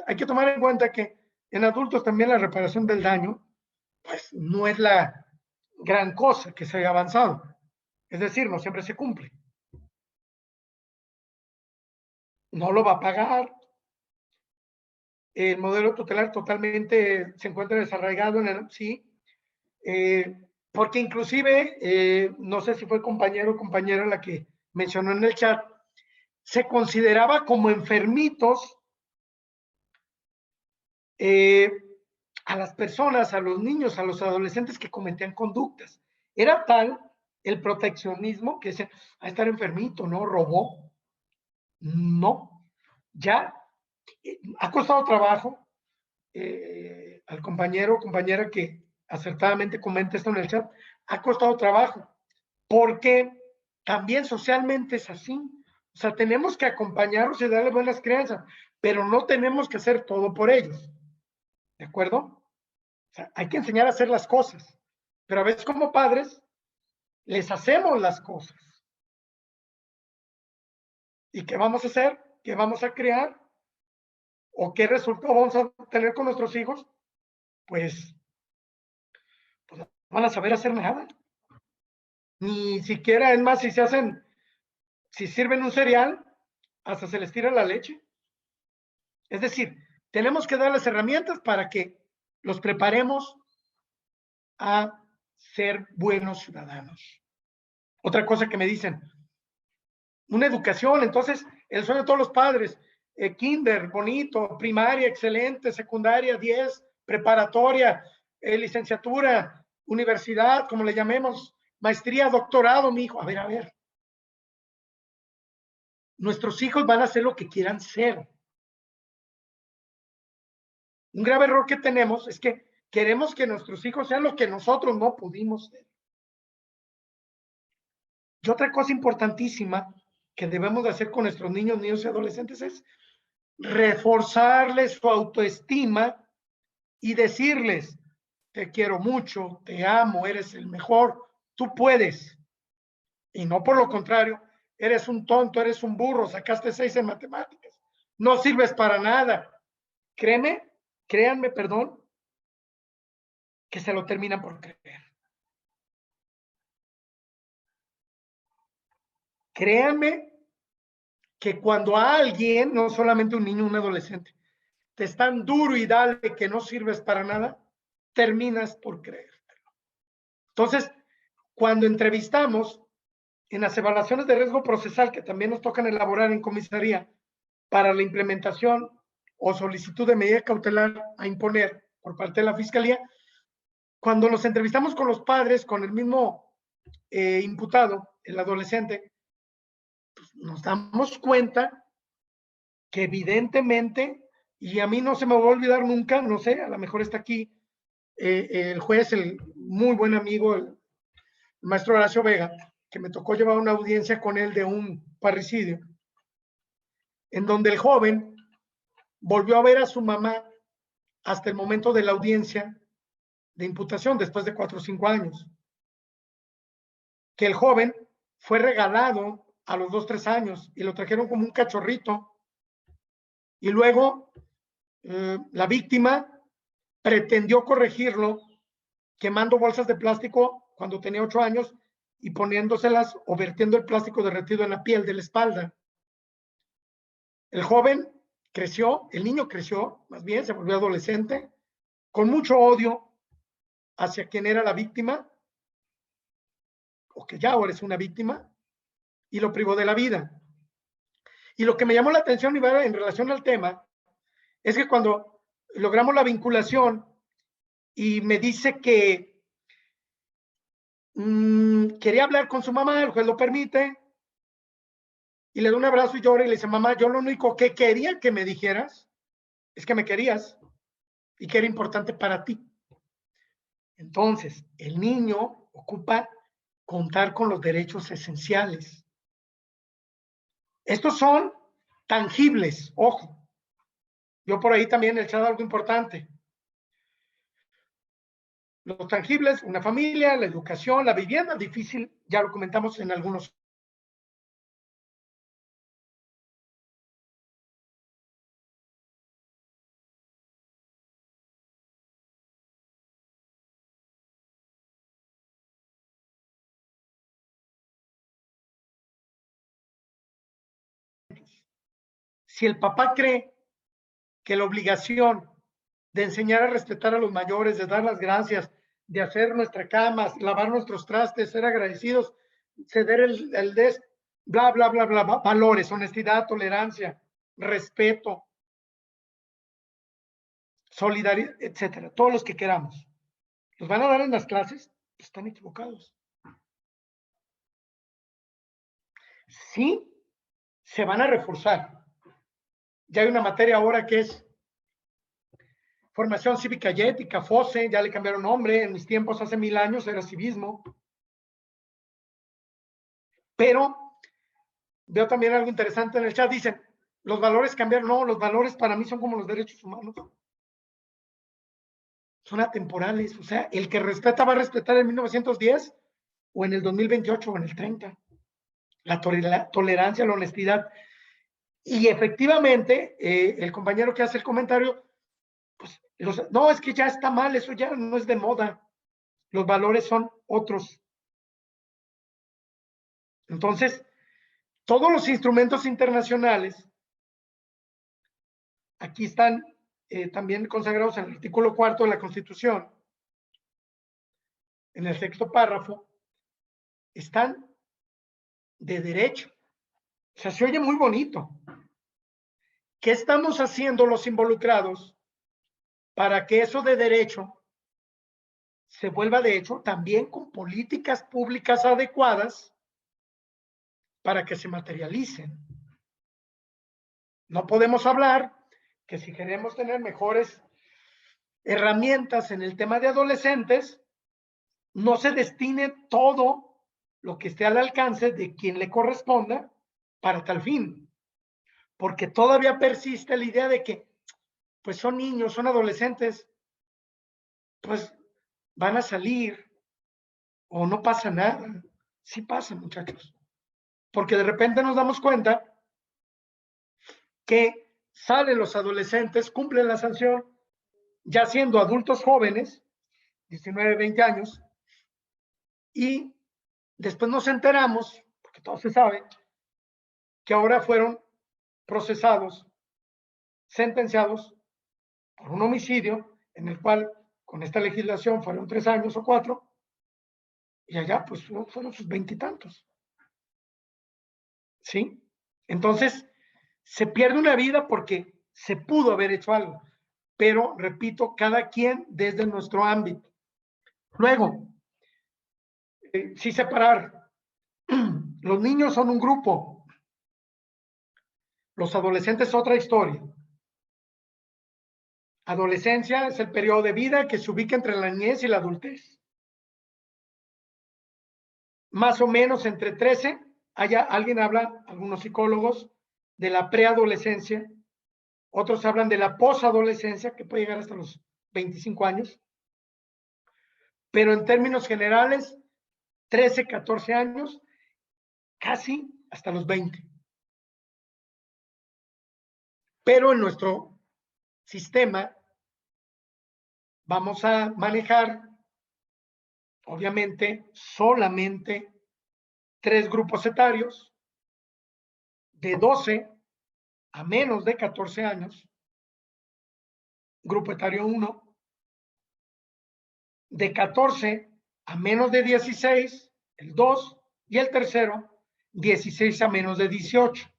hay que tomar en cuenta que en adultos también la reparación del daño, pues, no es la gran cosa que se haya avanzado. Es decir, no siempre se cumple. No lo va a pagar. El modelo tutelar totalmente se encuentra desarraigado en el, sí, porque inclusive, no sé si fue compañero o compañera la que mencionó en el chat, se consideraba como enfermitos a las personas, a los niños, a los adolescentes que cometían conductas. Era tal el proteccionismo que decían, a estar enfermito, ¿no? Robó. No, ya ha costado trabajo al compañero o compañera que acertadamente comenta esto en el chat, ha costado trabajo, porque también socialmente es así. O sea, tenemos que acompañarlos y darles buenas crianzas, pero no tenemos que hacer todo por ellos. ¿De acuerdo? O sea, hay que enseñar a hacer las cosas, pero a veces como padres les hacemos las cosas. ¿Y qué vamos a hacer? que vamos a crear o qué resultado vamos a tener con nuestros hijos, pues no van a saber hacer nada. Ni siquiera, es más, si sirven un cereal, hasta se les tira la leche. Es decir, tenemos que dar las herramientas para que los preparemos a ser buenos ciudadanos. Otra cosa que me dicen, una educación, entonces, el sueño de todos los padres, kinder, bonito, primaria, excelente, secundaria, 10, preparatoria, licenciatura, universidad, como le llamemos, maestría, doctorado, mi hijo. A ver. Nuestros hijos van a hacer lo que quieran ser. Un grave error que tenemos es que queremos que nuestros hijos sean lo que nosotros no pudimos ser. Y otra cosa importantísima que debemos de hacer con nuestros niños y adolescentes es reforzarles su autoestima y decirles, te quiero mucho, te amo, eres el mejor, tú puedes. Y no por lo contrario, eres un tonto, eres un burro, sacaste 6 en matemáticas, no sirves para nada. Créanme, que se lo terminan por creer. Créanme que cuando a alguien, no solamente un niño, un adolescente, te es tan duro y dale que no sirves para nada, terminas por creértelo. Entonces, cuando entrevistamos en las evaluaciones de riesgo procesal que también nos tocan elaborar en comisaría para la implementación o solicitud de medida cautelar a imponer por parte de la Fiscalía, cuando nos entrevistamos con los padres, con el mismo imputado, el adolescente, pues nos damos cuenta que evidentemente, y a mí no se me va a olvidar nunca, no sé, a lo mejor está aquí el juez, el muy buen amigo, el maestro Horacio Vega, que me tocó llevar una audiencia con él de un parricidio, en donde el joven volvió a ver a su mamá hasta el momento de la audiencia de imputación, después de 4 o 5 años. Que el joven fue regalado a los 2 o 3 años y lo trajeron como un cachorrito. Y luego la víctima pretendió corregirlo quemando bolsas de plástico cuando tenía 8 años y poniéndoselas o vertiendo el plástico derretido en la piel de la espalda. El joven creció, el niño creció, más bien se volvió adolescente, con mucho odio hacia quien era la víctima, o que ya ahora es una víctima, y lo privó de la vida. Y lo que me llamó la atención, Iván, en relación al tema, es que cuando logramos la vinculación y me dice que quería hablar con su mamá, el juez lo permite, y le doy un abrazo y llora y le dice, mamá, yo lo único que quería que me dijeras es que me querías y que era importante para ti. Entonces, el niño ocupa contar con los derechos esenciales. Estos son tangibles, ojo. Yo por ahí también he echado algo importante. Los tangibles, una familia, la educación, la vivienda difícil, ya lo comentamos en algunos. Si el papá cree que la obligación de enseñar a respetar a los mayores, de dar las gracias, de hacer nuestra cama, lavar nuestros trastes, ser agradecidos, ceder el bla, bla, bla, bla, valores, honestidad, tolerancia, respeto, solidaridad, etcétera, todos los que queramos. ¿Los van a dar en las clases? Están equivocados. Sí, se van a reforzar. Ya hay una materia ahora que es formación cívica y ética, FOSE, ya le cambiaron nombre, en mis tiempos hace 1000 años era civismo. Pero veo también algo interesante en el chat, dicen, los valores cambiaron. No, los valores para mí son como los derechos humanos. Son atemporales, o sea, el que respeta va a respetar en 1910 o en el 2028 o en el 30. La tolerancia, la honestidad. Y efectivamente, el compañero que hace el comentario, pues, no, es que ya está mal, eso ya no es de moda. Los valores son otros. Entonces, todos los instrumentos internacionales, aquí están también consagrados en el artículo 4 de la Constitución, en el 6º párrafo, están de derecho. O sea, se oye muy bonito. ¿Qué estamos haciendo los involucrados para que eso de derecho se vuelva de hecho también con políticas públicas adecuadas para que se materialicen? No podemos hablar que si queremos tener mejores herramientas en el tema de adolescentes, no se destine todo lo que esté al alcance de quien le corresponda para tal fin, porque todavía persiste la idea de que pues son niños, son adolescentes, pues van a salir o no pasa nada. Sí pasa, muchachos, porque de repente nos damos cuenta que salen los adolescentes, cumplen la sanción, ya siendo adultos jóvenes, 19, 20 años, y después nos enteramos, porque todo se sabe, que ahora fueron procesados, sentenciados por un homicidio en el cual con esta legislación fueron 3 años o 4, y allá pues fueron sus 20 y tantos. ¿Sí? Entonces, se pierde una vida porque se pudo haber hecho algo, pero repito, cada quien desde nuestro ámbito. Luego, sí separar. Los niños son un grupo, los adolescentes otra historia. Adolescencia es el periodo de vida que se ubica entre la niñez y la adultez. Más o menos entre 13, alguien habla, algunos psicólogos, de la preadolescencia, otros hablan de la posadolescencia, que puede llegar hasta los 25 años, pero en términos generales, 13, 14 años, casi hasta los 20. Pero en nuestro sistema vamos a manejar, obviamente, solamente 3 grupos etarios, de 12 a menos de 14 años, grupo etario 1, de 14 a menos de 16, el 2, y el tercero, 16 a menos de 18.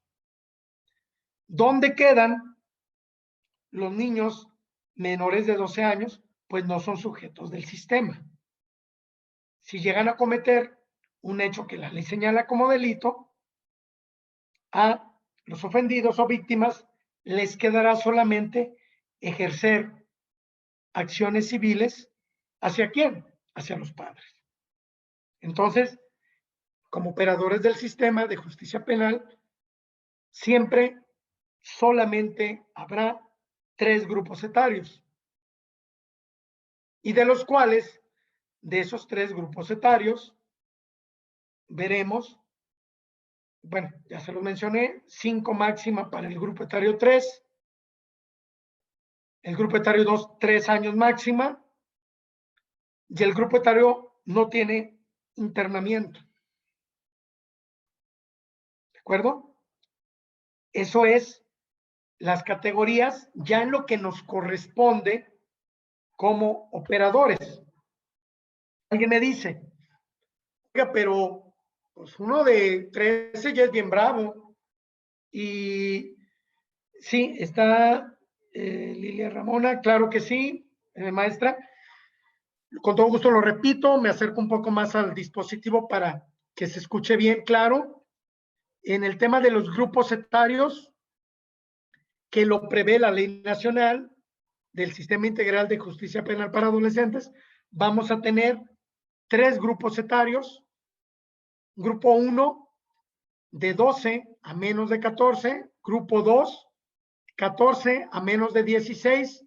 ¿Dónde quedan los niños menores de 12 años? Pues no son sujetos del sistema. Si llegan a cometer un hecho que la ley señala como delito, a los ofendidos o víctimas les quedará solamente ejercer acciones civiles. ¿Hacia quién? Hacia los padres. Entonces, como operadores del sistema de justicia penal, siempre solamente habrá 3 grupos etarios, y de los cuales, de esos 3 grupos etarios, veremos, bueno, ya se los mencioné, 5 máxima para el grupo etario 3, el grupo etario 2, 3 años máxima, y el grupo etario no tiene internamiento. ¿De acuerdo? Eso es las categorías ya en lo que nos corresponde como operadores. Alguien me dice, oiga, pero pues uno de 13 ya es bien bravo. Y sí, está Lilia Ramona, claro que sí, maestra. Con todo gusto lo repito, me acerco un poco más al dispositivo para que se escuche bien claro. En el tema de los grupos etarios, que lo prevé la Ley Nacional del Sistema Integral de Justicia Penal para Adolescentes, vamos a tener 3 grupos etarios. Grupo 1, de 12 a menos de 14, grupo 2, 14 a menos de 16,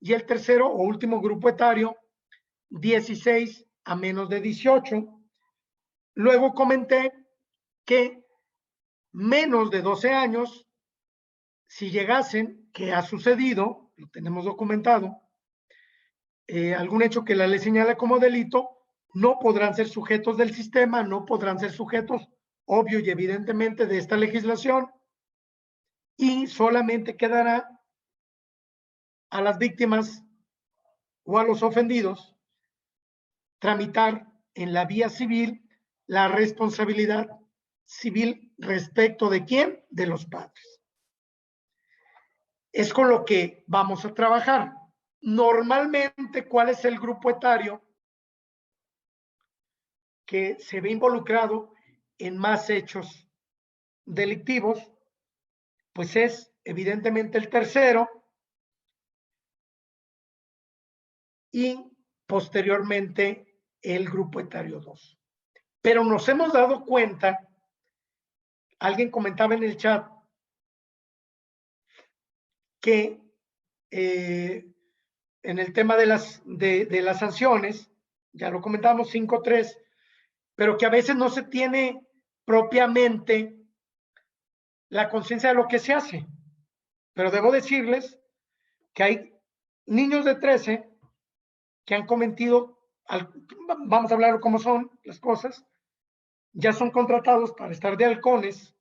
y el tercero o último grupo etario, 16 a menos de 18. Luego comenté que menos de 12 años si llegasen, que ha sucedido, lo tenemos documentado, algún hecho que la ley señala como delito, no podrán ser sujetos del sistema, no podrán ser sujetos, obvio y evidentemente, de esta legislación, y solamente quedará a las víctimas o a los ofendidos tramitar en la vía civil la responsabilidad civil respecto de quién, de los padres. Es con lo que vamos a trabajar. Normalmente, ¿cuál es el grupo etario que se ve involucrado en más hechos delictivos? Pues es evidentemente el tercero y posteriormente el grupo etario 2. Pero nos hemos dado cuenta, alguien comentaba en el chat, que en el tema de las sanciones, ya lo comentamos, 5.3, pero que a veces no se tiene propiamente la conciencia de lo que se hace. Pero debo decirles que hay niños de 13 que han cometido, vamos a hablar cómo son las cosas, ya son contratados para estar de halcones,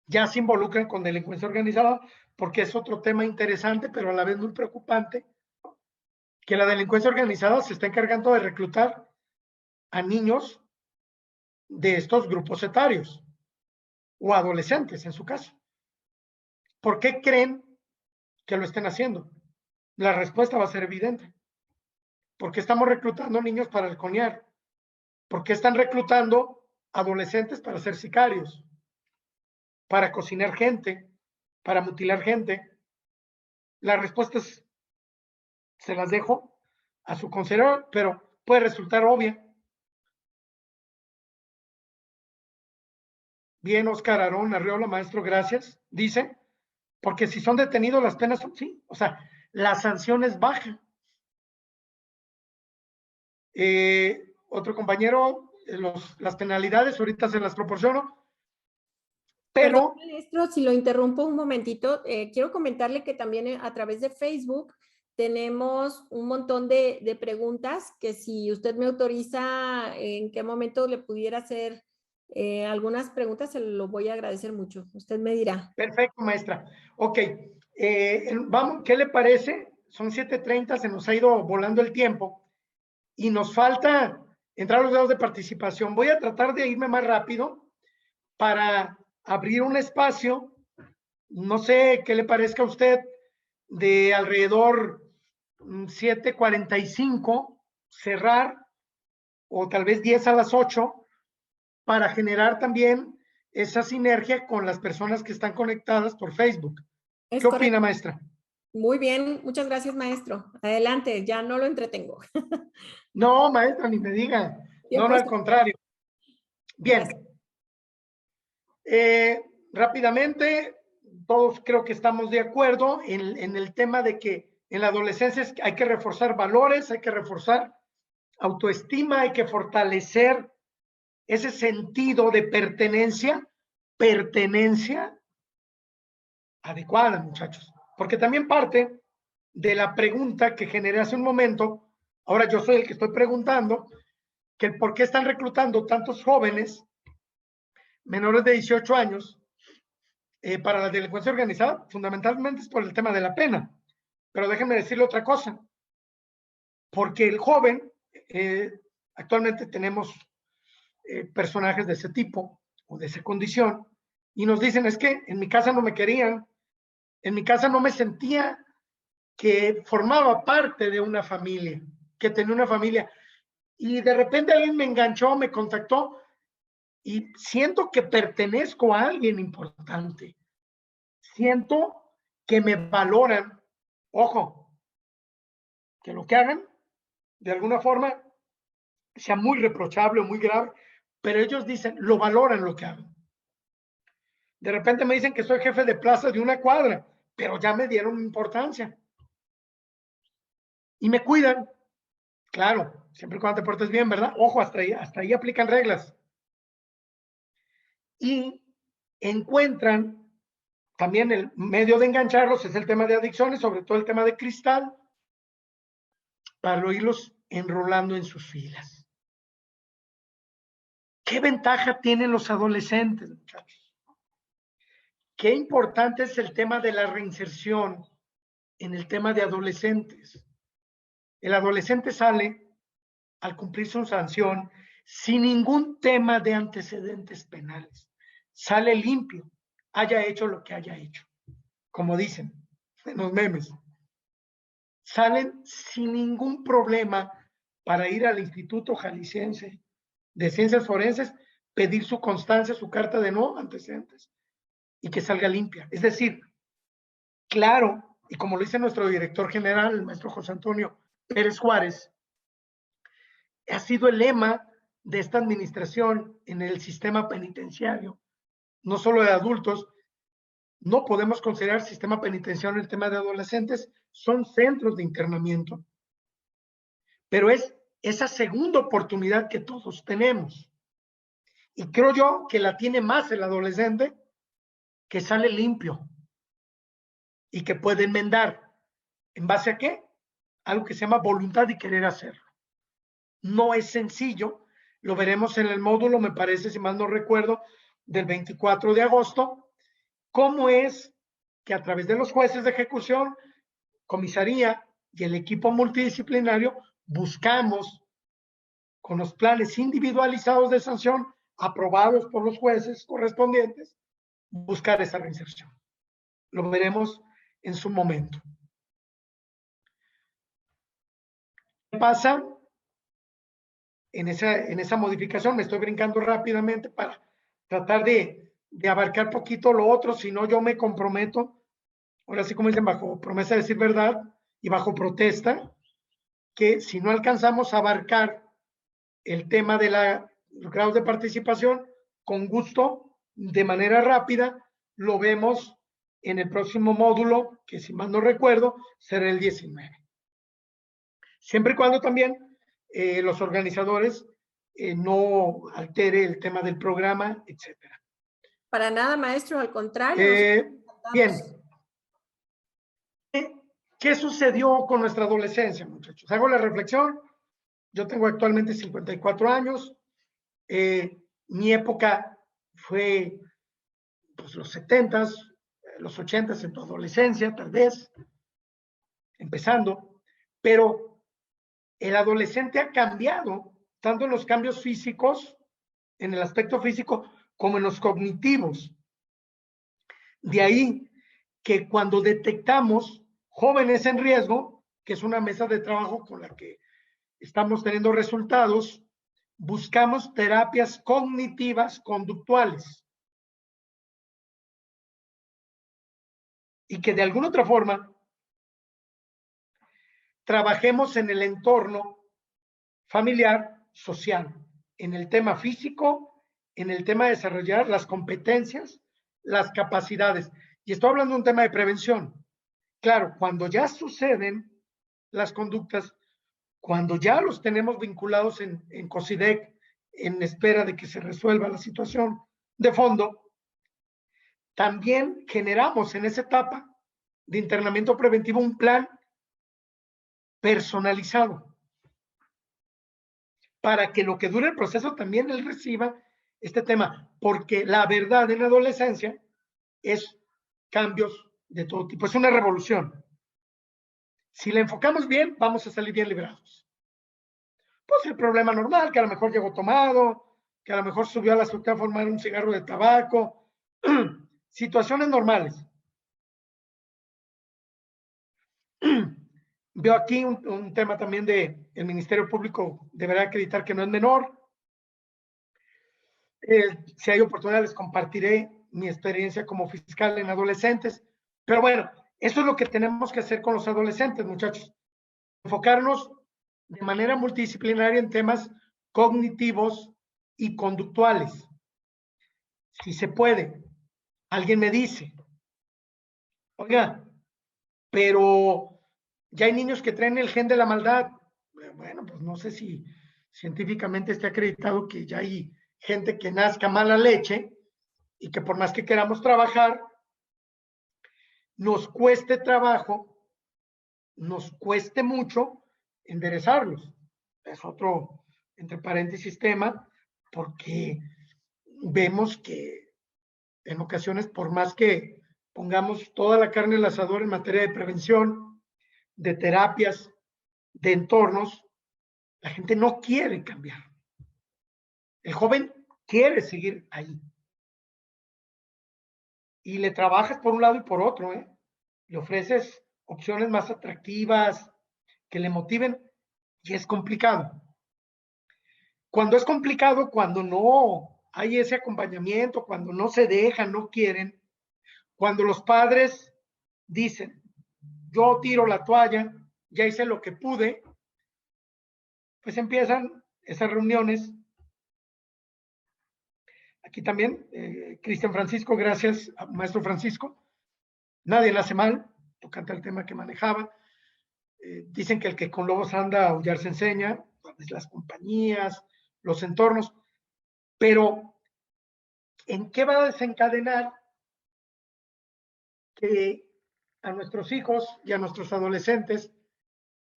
ya se involucran con delincuencia organizada, porque es otro tema interesante, pero a la vez muy preocupante, que la delincuencia organizada se está encargando de reclutar a niños de estos grupos etarios, o adolescentes en su caso. ¿Por qué creen que lo estén haciendo? La respuesta va a ser evidente. ¿Por qué estamos reclutando niños para halconear? ¿Por qué están reclutando adolescentes para ser sicarios? Para cocinar gente, para mutilar gente. La respuesta es, se las dejo a su considerador, pero puede resultar obvia. Bien, Oscar Aarón Arriola, maestro, gracias. Dice, porque si son detenidos las penas son, sí, o sea, la sanción es baja. Otro compañero, las penalidades ahorita se las proporciono, pero... Perdón, maestro, si lo interrumpo un momentito, quiero comentarle que también a través de Facebook tenemos un montón de preguntas que si usted me autoriza, en qué momento le pudiera hacer algunas preguntas, se lo voy a agradecer mucho. Usted me dirá. Perfecto, maestra. Ok, vamos, ¿qué le parece? Son 7:30, se nos ha ido volando el tiempo y nos falta entrar a los grados de participación. Voy a tratar de irme más rápido para abrir un espacio, no sé qué le parezca a usted, de alrededor 7:45, cerrar, o tal vez 10 a las 8, para generar también esa sinergia con las personas que están conectadas por Facebook. Es ¿Qué correcto. opina, maestra? Muy bien, muchas gracias, maestro. Adelante, ya no lo entretengo. No, maestra, ni me diga. No, no, al contrario. Bien. Rápidamente, todos creo que estamos de acuerdo en el tema de que en la adolescencia hay que reforzar valores, hay que reforzar autoestima, hay que fortalecer ese sentido de pertenencia adecuada, muchachos. Porque también parte de la pregunta que generé hace un momento, ahora yo soy el que estoy preguntando, que por qué están reclutando tantos jóvenes menores de 18 años para la delincuencia organizada, fundamentalmente es por el tema de la pena. Pero déjenme decirle otra cosa, porque el joven, actualmente tenemos personajes de ese tipo o de esa condición, y nos dicen, es que en mi casa no me querían, en mi casa no me sentía que formaba parte de una familia, que tenía una familia, y de repente alguien me enganchó, me contactó, y siento que pertenezco a alguien importante, siento que me valoran. Ojo, que lo que hagan, de alguna forma, sea muy reprochable o muy grave, pero ellos dicen, lo valoran lo que hagan. De repente me dicen que soy jefe de plaza de una cuadra, pero ya me dieron importancia. Y me cuidan, claro, siempre y cuando te portes bien, ¿verdad? Ojo, hasta ahí aplican reglas. Y encuentran también el medio de engancharlos es el tema de adicciones, sobre todo el tema de cristal, para irlos enrolando en sus filas. ¿Qué ventaja tienen los adolescentes, muchachos? Qué importante es el tema de la reinserción en el tema de adolescentes. El adolescente sale al cumplir su sanción sin ningún tema de antecedentes penales. Sale limpio, haya hecho lo que haya hecho. Como dicen en los memes. Salen sin ningún problema para ir al Instituto Jalisciense de Ciencias Forenses, pedir su constancia, su carta de no antecedentes y que salga limpia. Es decir, claro, y como lo dice nuestro director general, el maestro José Antonio Pérez Juárez, ha sido el lema de esta administración en el sistema penitenciario, no solo de adultos. No podemos considerar sistema penitenciario el tema de adolescentes, son centros de internamiento. Pero es esa segunda oportunidad que todos tenemos. Y creo yo que la tiene más el adolescente que sale limpio y que puede enmendar. ¿En base a qué? Algo que se llama voluntad y querer hacerlo. No es sencillo, lo veremos en el módulo, me parece, si mal no recuerdo, del 24 de agosto, cómo es que a través de los jueces de ejecución, comisaría y el equipo multidisciplinario buscamos con los planes individualizados de sanción aprobados por los jueces correspondientes, buscar esa reinserción. Lo veremos en su momento. ¿Qué pasa en esa modificación? Me estoy brincando rápidamente para tratar de abarcar poquito lo otro, si no yo me comprometo, ahora sí como dicen, bajo promesa de decir verdad y bajo protesta, que si no alcanzamos a abarcar el tema de los grados de participación, con gusto, de manera rápida, lo vemos en el próximo módulo, que si mal no recuerdo, será el 19. Siempre y cuando también los organizadores no altere el tema del programa, etcétera. Para nada, maestro, al contrario. Bien. ¿Qué sucedió con nuestra adolescencia, muchachos? Hago la reflexión. Yo tengo actualmente 54 años. Mi época fue pues, los 70s, los 80s en tu adolescencia, tal vez, empezando. Pero el adolescente ha cambiado, tanto en los cambios físicos, en el aspecto físico, como en los cognitivos. De ahí que cuando detectamos jóvenes en riesgo, que es una mesa de trabajo con la que estamos teniendo resultados, buscamos terapias cognitivas conductuales. Y que de alguna otra forma trabajemos en el entorno familiar, social, en el tema físico, en el tema de desarrollar las competencias, las capacidades. Y estoy hablando de un tema de prevención. Claro, cuando ya suceden las conductas, cuando ya los tenemos vinculados en COSIDEC, en espera de que se resuelva la situación de fondo, también generamos en esa etapa de internamiento preventivo un plan personalizado para que lo que dure el proceso también él reciba este tema, porque la verdad en la adolescencia es cambios de todo tipo, es una revolución. Si la enfocamos bien, vamos a salir bien librados. Pues el problema normal, que a lo mejor llegó tomado, que a lo mejor subió a la azotea a formar un cigarro de tabaco, situaciones normales. Veo aquí un tema también de el Ministerio Público deberá acreditar que no es menor. Si hay oportunidad les compartiré mi experiencia como fiscal en adolescentes. Pero bueno, eso es lo que tenemos que hacer con los adolescentes, muchachos. Enfocarnos de manera multidisciplinaria en temas cognitivos y conductuales. Si se puede. Alguien me dice, oiga, pero ya hay niños que traen el gen de la maldad. Bueno, pues no sé si científicamente esté acreditado que ya hay gente que nazca mala leche y que por más que queramos trabajar, nos cueste trabajo, nos cueste mucho enderezarlos. Es otro, entre paréntesis, tema, porque vemos que en ocasiones, por más que pongamos toda la carne al asador en materia de prevención, de terapias, de entornos, la gente no quiere cambiar. El joven quiere seguir ahí. Y le trabajas por un lado y por otro, ¿eh? Le ofreces opciones más atractivas, que le motiven, y es complicado. Cuando es complicado, cuando no hay ese acompañamiento, cuando no se dejan, no quieren, cuando los padres dicen, yo tiro la toalla, ya hice lo que pude, pues empiezan esas reuniones. Aquí también, Cristian Francisco, gracias, maestro Francisco. Nadie le hace mal, tocante al tema que manejaba. Dicen que el que con lobos anda, aullar se enseña, pues las compañías, los entornos, pero ¿en qué va a desencadenar que a nuestros hijos y a nuestros adolescentes,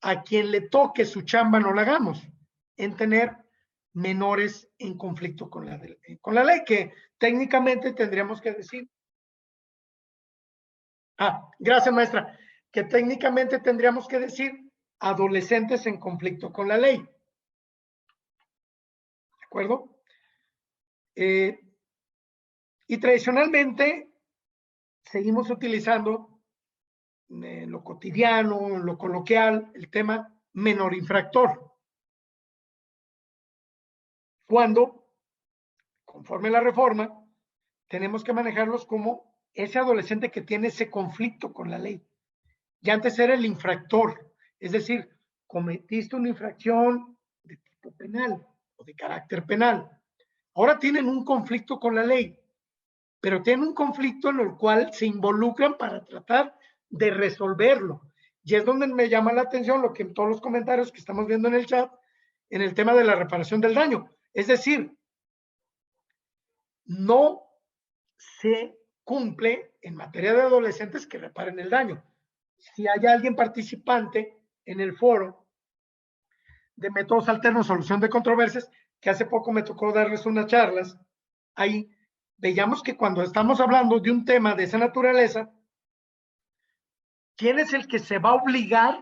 a quien le toque su chamba, no la hagamos? En tener menores en conflicto con la ley, que técnicamente tendríamos que decir, gracias maestra, que técnicamente tendríamos que decir adolescentes en conflicto con la ley. ¿De acuerdo? Y tradicionalmente seguimos utilizando en lo cotidiano, en lo coloquial, el tema menor infractor. Cuando, conforme a la reforma, tenemos que manejarlos como ese adolescente que tiene ese conflicto con la ley. Ya antes era el infractor, es decir, cometiste una infracción de tipo penal o de carácter penal. Ahora tienen un conflicto con la ley, pero tienen un conflicto en el cual se involucran para tratar de resolverlo. Y es donde me llama la atención lo que en todos los comentarios que estamos viendo en el chat, en el tema de la reparación del daño. Es decir, no se cumple en materia de adolescentes que reparen el daño. Si hay alguien participante en el foro de métodos alternos, solución de controversias, que hace poco me tocó darles unas charlas, ahí veíamos que cuando estamos hablando de un tema de esa naturaleza, ¿quién es el que se va a obligar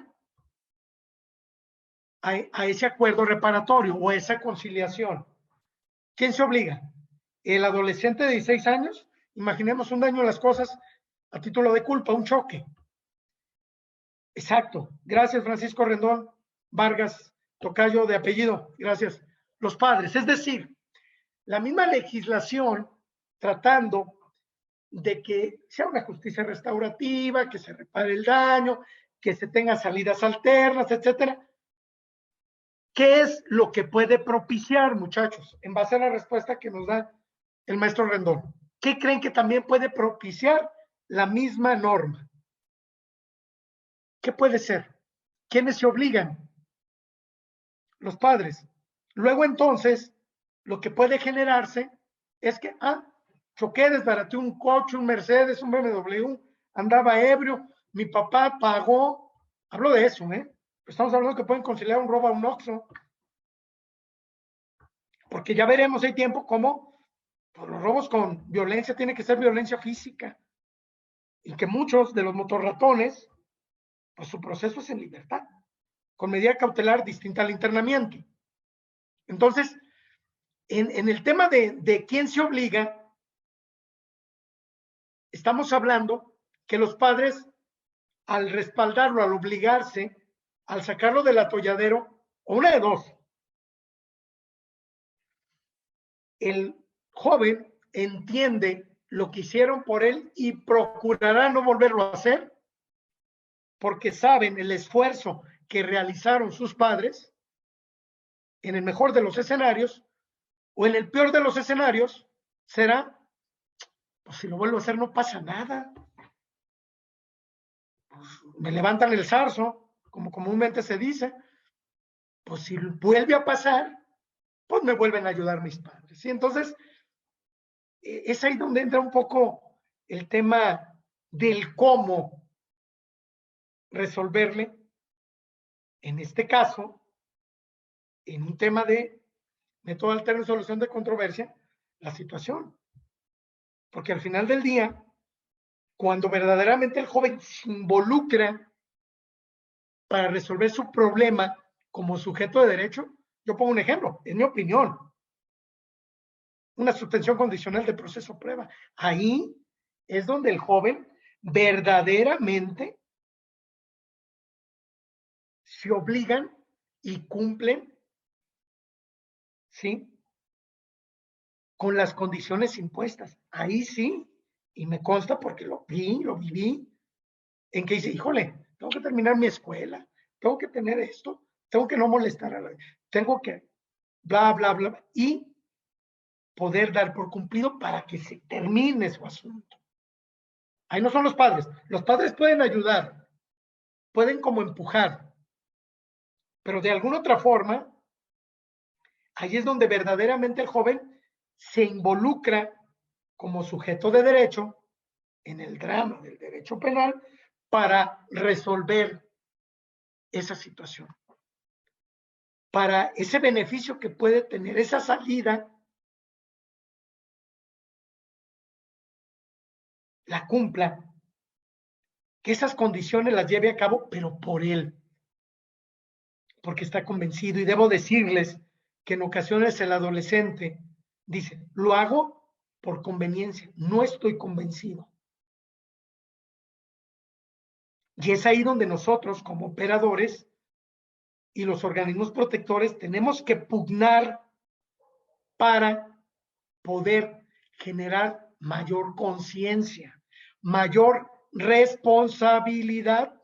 a ese acuerdo reparatorio o a esa conciliación? ¿Quién se obliga? ¿El adolescente de 16 años? Imaginemos un daño a las cosas a título de culpa, un choque. Exacto. Gracias, Francisco Rendón Vargas, tocayo de apellido. Gracias. Los padres. Es decir, la misma legislación tratando de que sea una justicia restaurativa, que se repare el daño, que se tenga salidas alternas, etcétera. ¿Qué es lo que puede propiciar, muchachos? En base a la respuesta que nos da el maestro Rendón. ¿Qué creen que también puede propiciar la misma norma? ¿Qué puede ser? ¿Quiénes se obligan? Los padres. Luego entonces, lo que puede generarse es que, choqué, desbaraté un coche, un Mercedes, un BMW, andaba ebrio, mi papá pagó. Hablo de eso, Estamos hablando que pueden conciliar un robo a un Oxxo. Porque ya veremos, hay tiempo cómo pues, los robos con violencia tiene que ser violencia física. Y que muchos de los motorratones, pues su proceso es en libertad, con medida cautelar distinta al internamiento. Entonces, en el tema de quién se obliga, estamos hablando que los padres, al respaldarlo, al obligarse, al sacarlo del atolladero, o una de dos, el joven entiende lo que hicieron por él y procurará no volverlo a hacer, porque saben el esfuerzo que realizaron sus padres, en el mejor de los escenarios, o en el peor de los escenarios, será, pues si lo vuelvo a hacer no pasa nada. Pues, me levantan el zarzo, como comúnmente se dice, pues si vuelve a pasar, pues me vuelven a ayudar mis padres. Y entonces, es ahí donde entra un poco el tema del cómo resolverle, en este caso, en un tema de método alterno de solución de controversia, la situación. Porque al final del día, cuando verdaderamente el joven se involucra para resolver su problema como sujeto de derecho, yo pongo un ejemplo, en mi opinión, una suspensión condicional de proceso prueba. Ahí es donde el joven verdaderamente se obligan y cumplen, ¿sí?, con las condiciones impuestas. Ahí sí, y me consta porque lo vi, lo viví, en que dice, híjole, tengo que terminar mi escuela, tengo que tener esto, tengo que no molestar a la, tengo que bla, bla, bla, y poder dar por cumplido para que se termine su asunto. Ahí no son los padres pueden ayudar, pueden como empujar, pero de alguna otra forma, ahí es donde verdaderamente el joven se involucra como sujeto de derecho en el drama del derecho penal para resolver esa situación, para ese beneficio que puede tener, esa salida, la cumpla, que esas condiciones las lleve a cabo, pero por él, porque está convencido. Y debo decirles que en ocasiones el adolescente dice, lo hago por conveniencia, no estoy convencido. Y es ahí donde nosotros, como operadores y los organismos protectores, tenemos que pugnar para poder generar mayor conciencia, mayor responsabilidad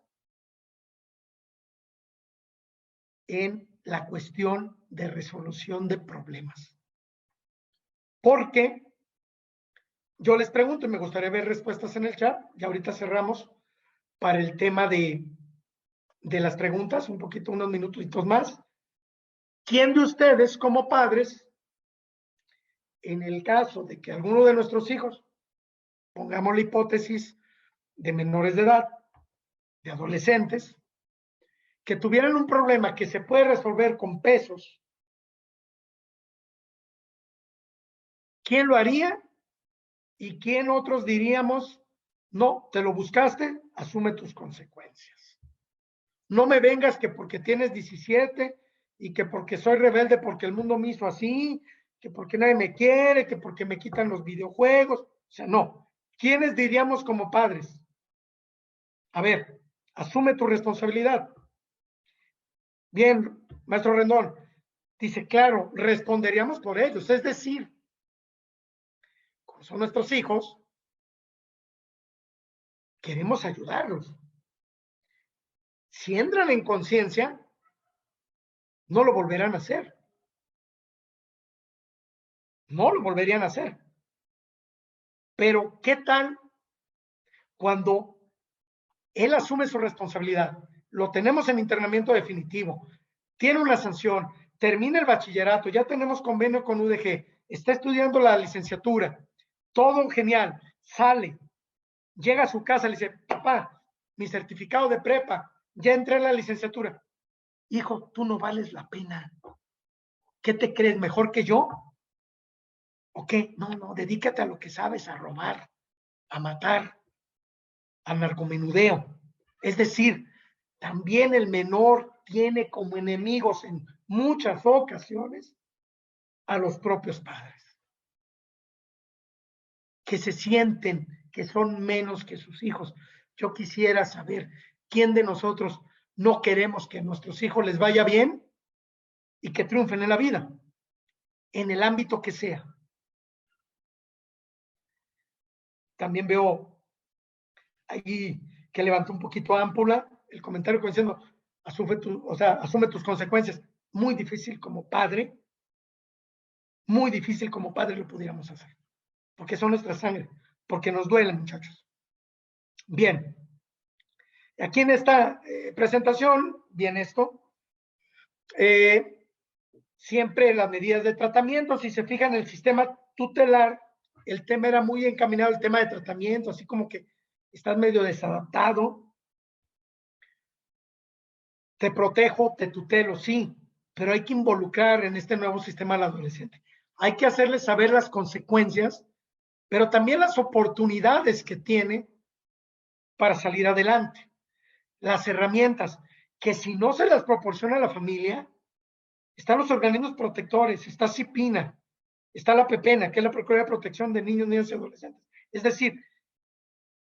en la cuestión de resolución de problemas. Porque yo les pregunto, y me gustaría ver respuestas en el chat, y ahorita cerramos para el tema de las preguntas, un poquito, unos minutitos más. ¿Quién de ustedes como padres, en el caso de que alguno de nuestros hijos, pongamos la hipótesis de menores de edad, de adolescentes, que tuvieran un problema que se puede resolver con pesos, ¿quién lo haría? ¿Y quién otros diríamos, no, te lo buscaste, asume tus consecuencias? No me vengas que porque tienes 17 y que porque soy rebelde porque el mundo me hizo así, que porque nadie me quiere, que porque me quitan los videojuegos. O sea, no. ¿Quiénes diríamos como padres? A ver, asume tu responsabilidad. Bien, maestro Rendón, dice, claro, responderíamos por ellos. Es decir, como son nuestros hijos, queremos ayudarlos. Si entran en conciencia, no lo volverán a hacer. No lo volverían a hacer. Pero, ¿qué tal cuando él asume su responsabilidad? Lo tenemos en internamiento definitivo, tiene una sanción, termina el bachillerato, ya tenemos convenio con UDG, está estudiando la licenciatura, todo genial, sale, llega a su casa, le dice, papá, mi certificado de prepa, ya entré en la licenciatura. Hijo, tú no vales la pena. ¿Qué te crees, mejor que yo? ¿O qué? No, no, dedícate a lo que sabes, a robar, a matar, al narcomenudeo. Es decir, también el menor tiene como enemigos en muchas ocasiones a los propios padres, que se sienten que son menos que sus hijos. Yo quisiera saber quién de nosotros no queremos que a nuestros hijos les vaya bien y que triunfen en la vida, en el ámbito que sea. También veo ahí que levantó un poquito ámpula el comentario diciendo, asume tus consecuencias. Muy difícil como padre lo pudiéramos hacer, porque son nuestra sangre, porque nos duele, muchachos. Bien, aquí en esta presentación viene esto. Siempre las medidas de tratamiento, si se fijan en el sistema tutelar, el tema era muy encaminado al tema de tratamiento, así como que estás medio desadaptado, te protejo, te tutelo, sí, pero hay que involucrar en este nuevo sistema al adolescente. Hay que hacerle saber las consecuencias, pero también las oportunidades que tiene para salir adelante. Las herramientas que si no se las proporciona a la familia, están los organismos protectores, está CIPINA, está la PEPENA, que es la Procuraduría de Protección de Niños, Niñas y Adolescentes. Es decir,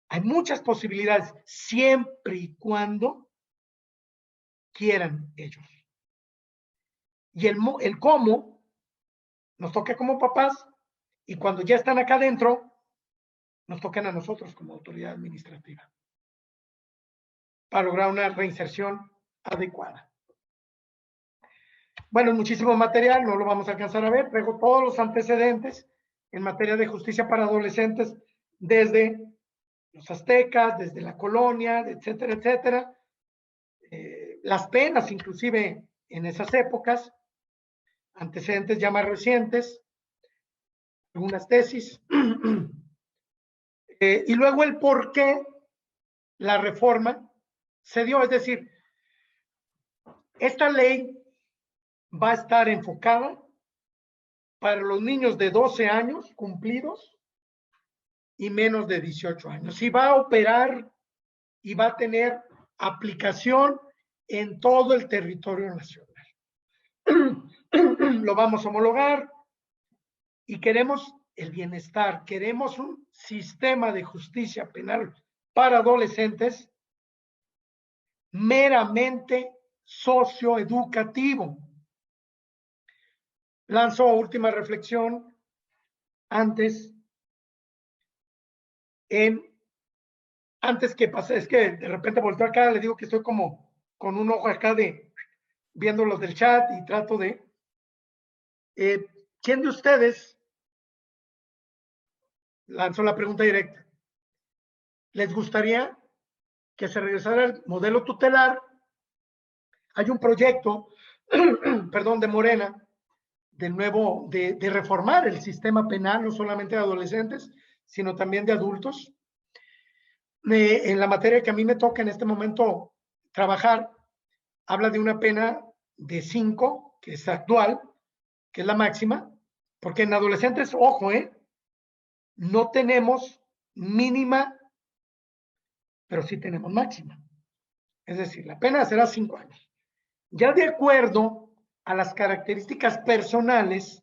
hay muchas posibilidades, siempre y cuando quieran ellos. Y el cómo nos toca como papás, y cuando ya están acá adentro, nos tocan a nosotros como autoridad administrativa para lograr una reinserción adecuada. Bueno, muchísimo material, no lo vamos a alcanzar a ver, traigo todos los antecedentes en materia de justicia para adolescentes desde los aztecas, desde la colonia, etcétera, etcétera. Las penas, inclusive en esas épocas, antecedentes ya más recientes, algunas tesis, y luego el por qué la reforma se dio, es decir, esta ley va a estar enfocada para los niños de 12 años cumplidos y menos de 18 años. Y va a operar y va a tener aplicación en todo el territorio nacional. Lo vamos a homologar y queremos el bienestar, queremos un sistema de justicia penal para adolescentes meramente socioeducativo. Lanzo última reflexión antes que pase, es que de repente volteo acá, le digo que estoy como con un ojo acá viendo los del chat y trato de... ¿Quién de ustedes, lanzo la pregunta directa, les gustaría que se regresara al modelo tutelar? Hay un proyecto, perdón, de Morena, de reformar el sistema penal, no solamente de adolescentes, sino también de adultos. En la materia que a mí me toca en este momento trabajar, habla de una pena de 5, que es actual, que es la máxima, porque en adolescentes, ojo, no tenemos mínima, pero sí tenemos máxima. Es decir, la pena será 5 años. Ya de acuerdo a las características personales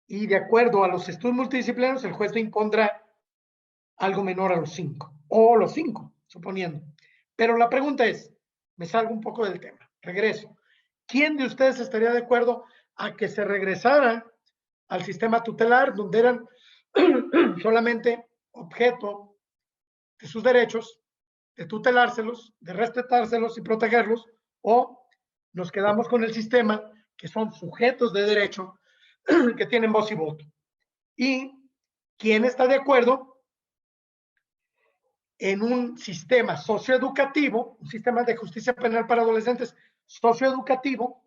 y de acuerdo a los estudios multidisciplinarios, el juez le impondrá algo menor a los 5, o los 5, suponiendo. Pero la pregunta es, me salgo un poco del tema, regreso. ¿Quién de ustedes estaría de acuerdo a que se regresara al sistema tutelar, donde eran solamente objeto de sus derechos, de tutelárselos, de respetárselos y protegerlos, o nos quedamos con el sistema que son sujetos de derecho que tienen voz y voto? ¿Y quién está de acuerdo en un sistema socioeducativo, un sistema de justicia penal para adolescentes socioeducativo,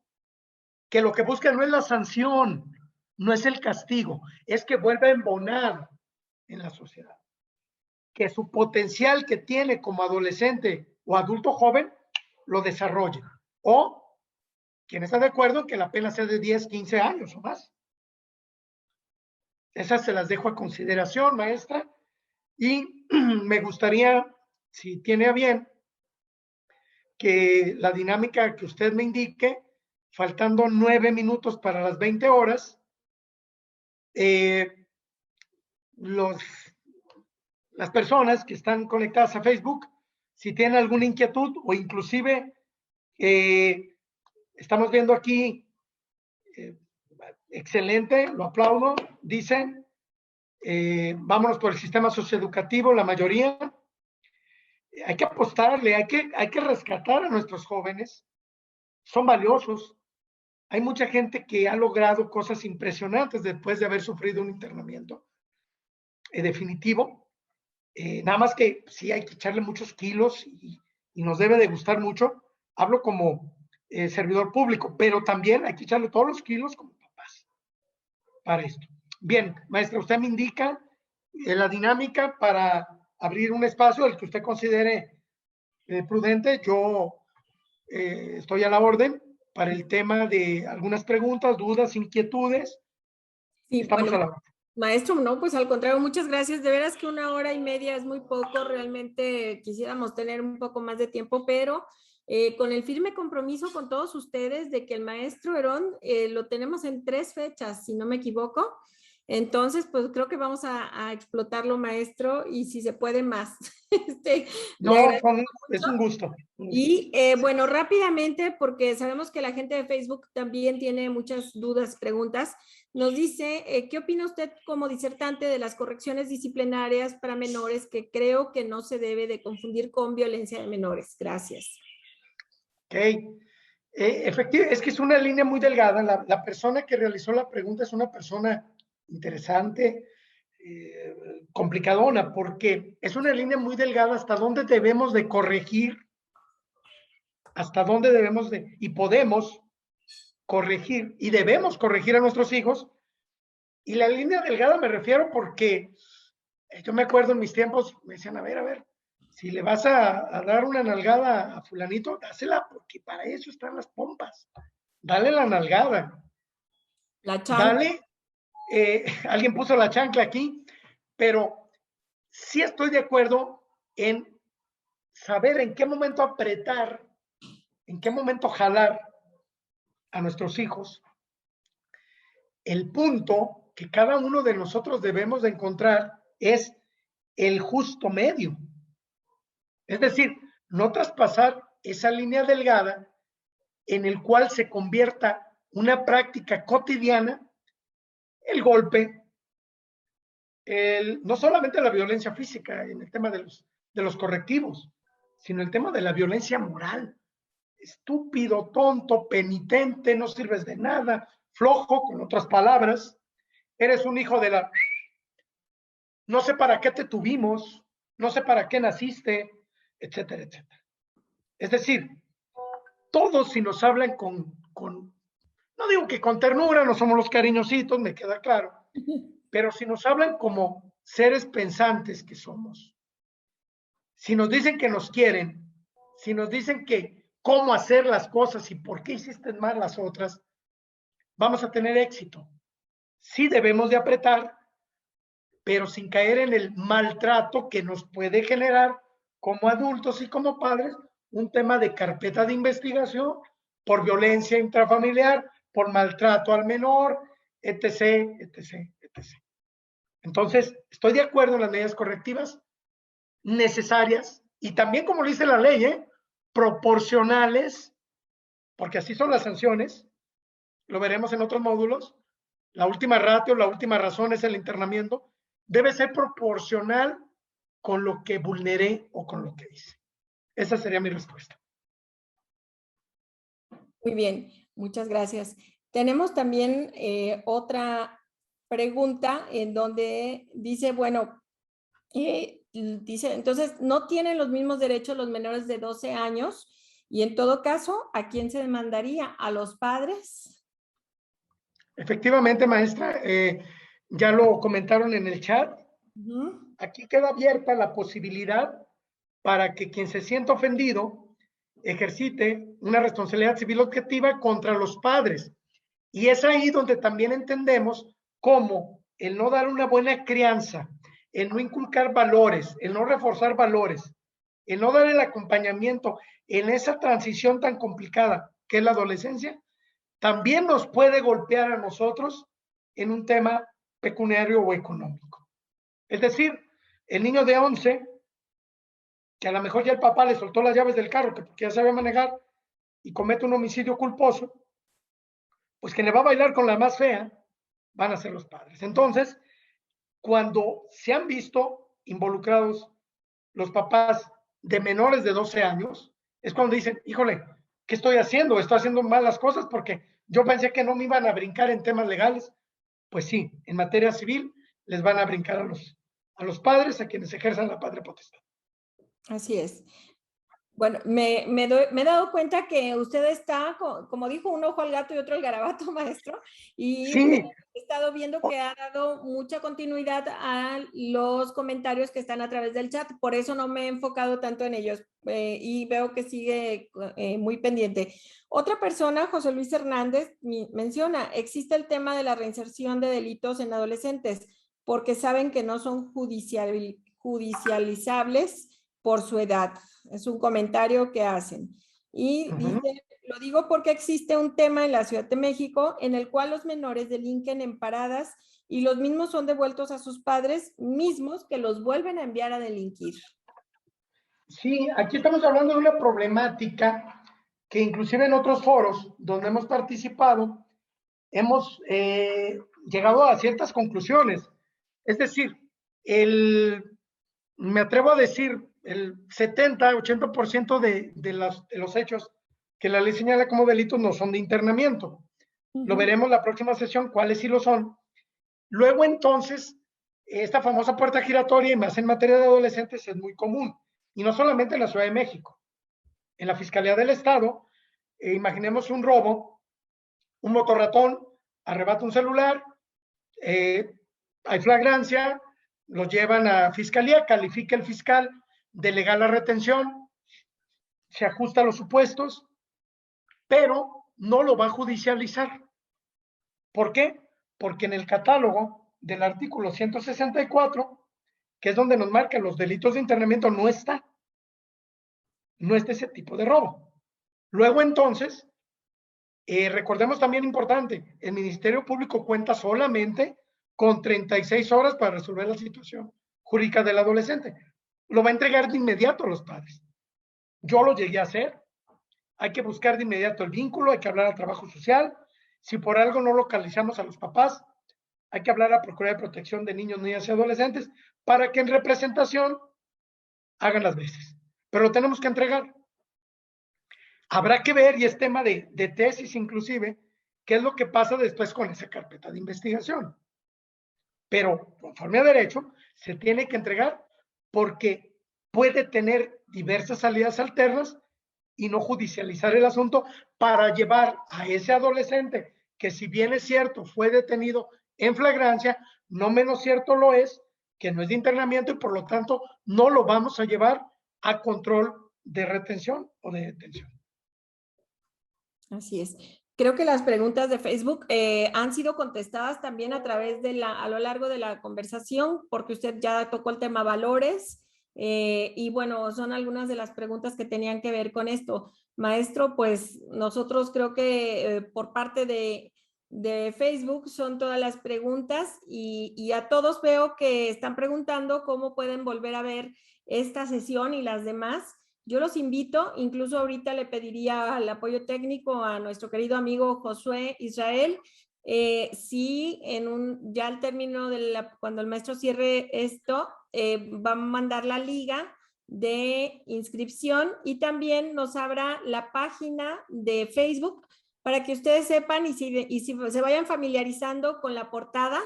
que lo que busca no es la sanción, no es el castigo, es que vuelva a embonar en la sociedad, que su potencial que tiene como adolescente o adulto joven lo desarrolle? O quien está de acuerdo en que la pena sea de 10, 15 años o más. Esas se las dejo a consideración, maestra, y me gustaría, si tiene a bien, que la dinámica que usted me indique, faltando 9 minutos para las 20 horas, las personas que están conectadas a Facebook, si tienen alguna inquietud o inclusive estamos viendo aquí, excelente, lo aplaudo, dicen, vámonos por el sistema socioeducativo, la mayoría. Hay que apostarle, hay que rescatar a nuestros jóvenes, son valiosos. Hay mucha gente que ha logrado cosas impresionantes después de haber sufrido un internamiento definitivo. Nada más que sí hay que echarle muchos kilos y nos debe de gustar mucho. Hablo como servidor público, pero también hay que echarle todos los kilos como papás para esto. Bien, maestra, usted me indica la dinámica para abrir un espacio el que usted considere prudente. Yo estoy a la orden para el tema de algunas preguntas, dudas, inquietudes. Sí, Estamos bueno, a la orden. maestro, no, pues al contrario, muchas gracias. De veras que 1 hora y media es muy poco, realmente quisiéramos tener un poco más de tiempo, pero con el firme compromiso con todos ustedes de que el maestro Herón lo tenemos en 3 fechas, si no me equivoco. Entonces, pues creo que vamos a explotarlo, maestro, y si se puede más. Le No, agradezco es un mucho. gusto. Un gusto. Y bueno, rápidamente, porque sabemos que la gente de Facebook también tiene muchas dudas, preguntas, nos dice, ¿qué opina usted como disertante de las correcciones disciplinarias para menores que creo que no se debe de confundir con violencia de menores? Gracias. Ok. Efectivamente, es que es una línea muy delgada. La persona que realizó la pregunta es una persona interesante, complicadona, porque es una línea muy delgada hasta dónde debemos de corregir, hasta dónde debemos de, y podemos corregir, y debemos corregir a nuestros hijos. Y la línea delgada me refiero porque yo me acuerdo en mis tiempos, me decían, a ver, si le vas a dar una nalgada a fulanito, dásela, porque para eso están las pompas. Dale la nalgada. La chancla. Dale, alguien puso la chancla aquí, pero sí estoy de acuerdo en saber en qué momento apretar, en qué momento jalar a nuestros hijos. El punto que cada uno de nosotros debemos de encontrar es el justo medio. Es decir, no traspasar esa línea delgada en el cual se convierta una práctica cotidiana el golpe, no solamente la violencia física en el tema de los correctivos, sino el tema de la violencia moral. Estúpido, tonto, penitente, no sirves de nada, flojo, con otras palabras, eres un hijo de la... No sé para qué te tuvimos, no sé para qué naciste, etcétera, etcétera. Es decir, todos si nos hablan no digo que con ternura, no somos los cariñositos, me queda claro, pero si nos hablan como seres pensantes que somos, si nos dicen que nos quieren, si nos dicen que cómo hacer las cosas y por qué hiciste mal las otras, vamos a tener éxito. Sí debemos de apretar, pero sin caer en el maltrato que nos puede generar como adultos y como padres un tema de carpeta de investigación por violencia intrafamiliar, por maltrato al menor, etc., etc., etc. Entonces, estoy de acuerdo en las medidas correctivas necesarias y también, como lo dice la ley, proporcionales, porque así son las sanciones, lo veremos en otros módulos. La última ratio, la última razón es el internamiento, debe ser proporcional con lo que vulneré o con lo que hice. Esa sería mi respuesta. Muy bien, muchas gracias. Tenemos también otra pregunta en donde dice, bueno, dice, entonces, no tienen los mismos derechos los menores de 12 años y en todo caso, ¿a quién se demandaría? ¿A los padres? Efectivamente, maestra, ya lo comentaron en el chat. Aquí queda abierta la posibilidad para que quien se sienta ofendido ejercite una responsabilidad civil objetiva contra los padres. Y es ahí donde también entendemos cómo el no dar una buena crianza, el no inculcar valores, el no reforzar valores, el no dar el acompañamiento en esa transición tan complicada que es la adolescencia, también nos puede golpear a nosotros en un tema pecuniario o económico. Es decir, el niño de 11, que a lo mejor ya el papá le soltó las llaves del carro, que porque ya sabe manejar, y comete un homicidio culposo, pues quien le va a bailar con la más fea van a ser los padres. Entonces, cuando se han visto involucrados los papás de menores de 12 años, es cuando dicen, híjole, ¿qué estoy haciendo? Estoy haciendo malas cosas porque yo pensé que no me iban a brincar en temas legales. Pues sí, en materia civil les van a brincar a los padres, a quienes ejerzan la patria potestad. Así es. Bueno, me he dado cuenta que usted está, como dijo, un ojo al gato y otro al garabato, maestro, y Sí, he estado viendo que ha dado mucha continuidad a los comentarios que están a través del chat, por eso no me he enfocado tanto en ellos y veo que sigue muy pendiente. Otra persona, José Luis Hernández, menciona, existe el tema de la reinserción de delitos en adolescentes porque saben que no son judicializables por su edad. Es un comentario que hacen. Y dice, lo digo porque existe un tema en la Ciudad de México en el cual los menores delinquen en paradas y los mismos son devueltos a sus padres mismos que los vuelven a enviar a delinquir. sí, aquí estamos hablando de una problemática que inclusive en otros foros donde hemos participado, hemos llegado a ciertas conclusiones. Es decir, me atrevo a decir, el 70-80% de los hechos que la ley señala como delitos no son de internamiento. Lo veremos la próxima sesión, cuáles sí lo son. Luego entonces, esta famosa puerta giratoria, y más en materia de adolescentes, es muy común. Y no solamente en la Ciudad de México. En la Fiscalía del Estado, imaginemos un robo, un motorratón arrebata un celular, hay flagrancia, los llevan a fiscalía, califica el fiscal, delega la retención, se ajusta a los supuestos, pero no lo va a judicializar. ¿Por qué? Porque en el catálogo del artículo 164, que es donde nos marcan los delitos de internamiento, no está ese tipo de robo. Luego entonces, recordemos también importante, el Ministerio Público cuenta solamente con 36 horas para resolver la situación jurídica del adolescente. Lo va a entregar de inmediato a los padres. Yo lo llegué a hacer. Hay que buscar de inmediato el vínculo, hay que hablar al trabajo social. Si por algo no localizamos a los papás, hay que hablar a Procuraduría de Protección de Niños, Niñas y Adolescentes para que en representación hagan las veces. Pero lo tenemos que entregar. Habrá que ver, y es tema de tesis inclusive, qué es lo que pasa después con esa carpeta de investigación. Pero conforme a derecho, se tiene que entregar porque puede tener diversas salidas alternas y no judicializar el asunto para llevar a ese adolescente que, si bien es cierto, fue detenido en flagrancia, no menos cierto lo es que no es de internamiento y por lo tanto no lo vamos a llevar a control de retención o de detención. Así es. Creo que las preguntas de Facebook han sido contestadas también a través a lo largo de la conversación, porque usted ya tocó el tema valores y bueno, son algunas de las preguntas que tenían que ver con esto. Maestro, pues nosotros creo que por parte de Facebook son todas las preguntas y a todos veo que están preguntando cómo pueden volver a ver esta sesión y las demás. Yo los invito, incluso ahorita le pediría el apoyo técnico a nuestro querido amigo Josué Israel. Si ya al término cuando el maestro cierre esto, va a mandar la liga de inscripción y también nos abra la página de Facebook para que ustedes sepan y si se vayan familiarizando con la portada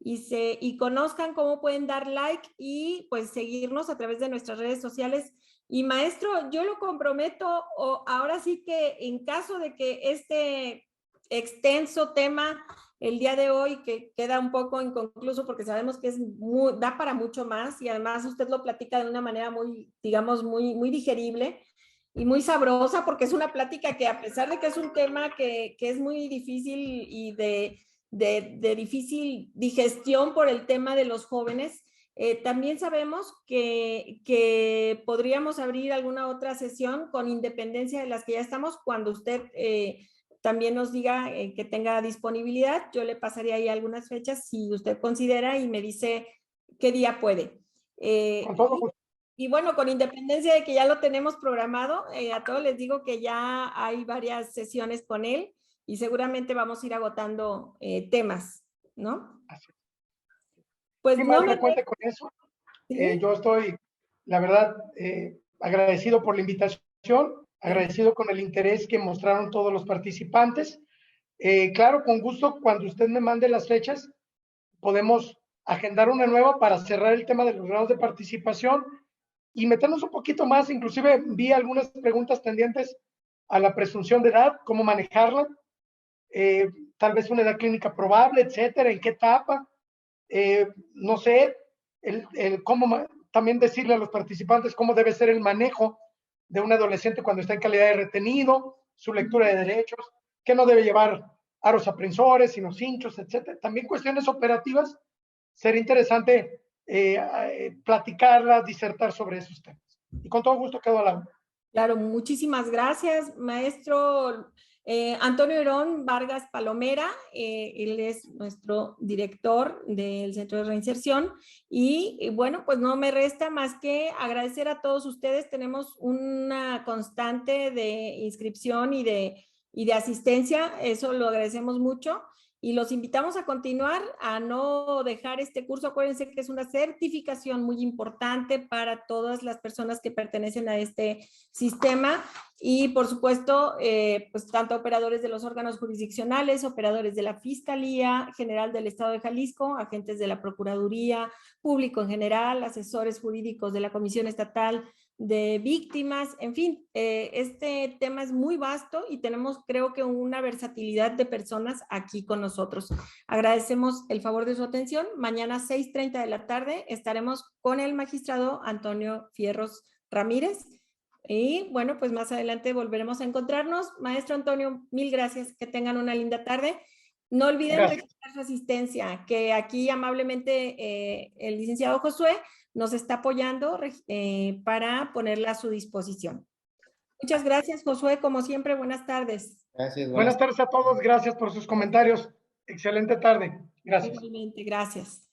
y conozcan cómo pueden dar like y pues seguirnos a través de nuestras redes sociales. Y maestro, yo lo comprometo, ahora sí que en caso de que este extenso tema el día de hoy, que queda un poco inconcluso porque sabemos que da para mucho más y además usted lo platica de una manera muy, digamos, muy digerible y muy sabrosa porque es una plática que a pesar de que es un tema que es muy difícil y de difícil digestión por el tema de los jóvenes, también sabemos que podríamos abrir alguna otra sesión con independencia de las que ya estamos cuando usted también nos diga que tenga disponibilidad. Yo le pasaría ahí algunas fechas si usted considera y me dice qué día puede. Con todo gusto. Y bueno, con independencia de que ya lo tenemos programado, a todos les digo que ya hay varias sesiones con él y seguramente vamos a ir agotando temas, ¿no? Así. Pues Sí, no maestra, me... cuente con eso. ¿Sí? Yo estoy, la verdad, agradecido por la invitación, agradecido con el interés que mostraron todos los participantes. Claro, con gusto, cuando usted me mande las fechas, podemos agendar una nueva para cerrar el tema de los grados de participación y meternos un poquito más. Inclusive vi algunas preguntas tendientes a la presunción de edad, cómo manejarla, tal vez una edad clínica probable, etcétera, en qué etapa, no sé, cómo también decirle a los participantes cómo debe ser el manejo de un adolescente cuando está en calidad de retenido, su lectura de derechos, que no debe llevar aros aprensores, sino cinchos, etcétera. También cuestiones operativas, sería interesante platicarlas, disertar sobre esos temas. Y con todo gusto quedo a la... Claro, muchísimas gracias, maestro Antonio Herón Vargas Palomera. Él es nuestro director del Centro de Reinserción. Y bueno, pues no me resta más que agradecer a todos ustedes. Tenemos una constante de inscripción y de asistencia. Eso lo agradecemos mucho. Y los invitamos a continuar, a no dejar este curso. Acuérdense que es una certificación muy importante para todas las personas que pertenecen a este sistema y por supuesto, pues tanto operadores de los órganos jurisdiccionales, operadores de la Fiscalía General del Estado de Jalisco, agentes de la Procuraduría, público en general, asesores jurídicos de la Comisión Estatal de Víctimas, en fin, este tema es muy vasto y tenemos creo que una versatilidad de personas aquí con nosotros. Agradecemos el favor de su atención. Mañana 6:30 de la tarde estaremos con el magistrado Antonio Fierros Ramírez. Y bueno, pues más adelante volveremos a encontrarnos. Maestro Antonio, mil gracias. Que tengan una linda tarde. No olviden registrar su asistencia, que aquí amablemente el licenciado Josué nos está apoyando para ponerla a su disposición. Muchas gracias, Josué. Como siempre, buenas tardes. Gracias. Buenas tardes a todos. Gracias por sus comentarios. Excelente tarde. Gracias. Igualmente, gracias.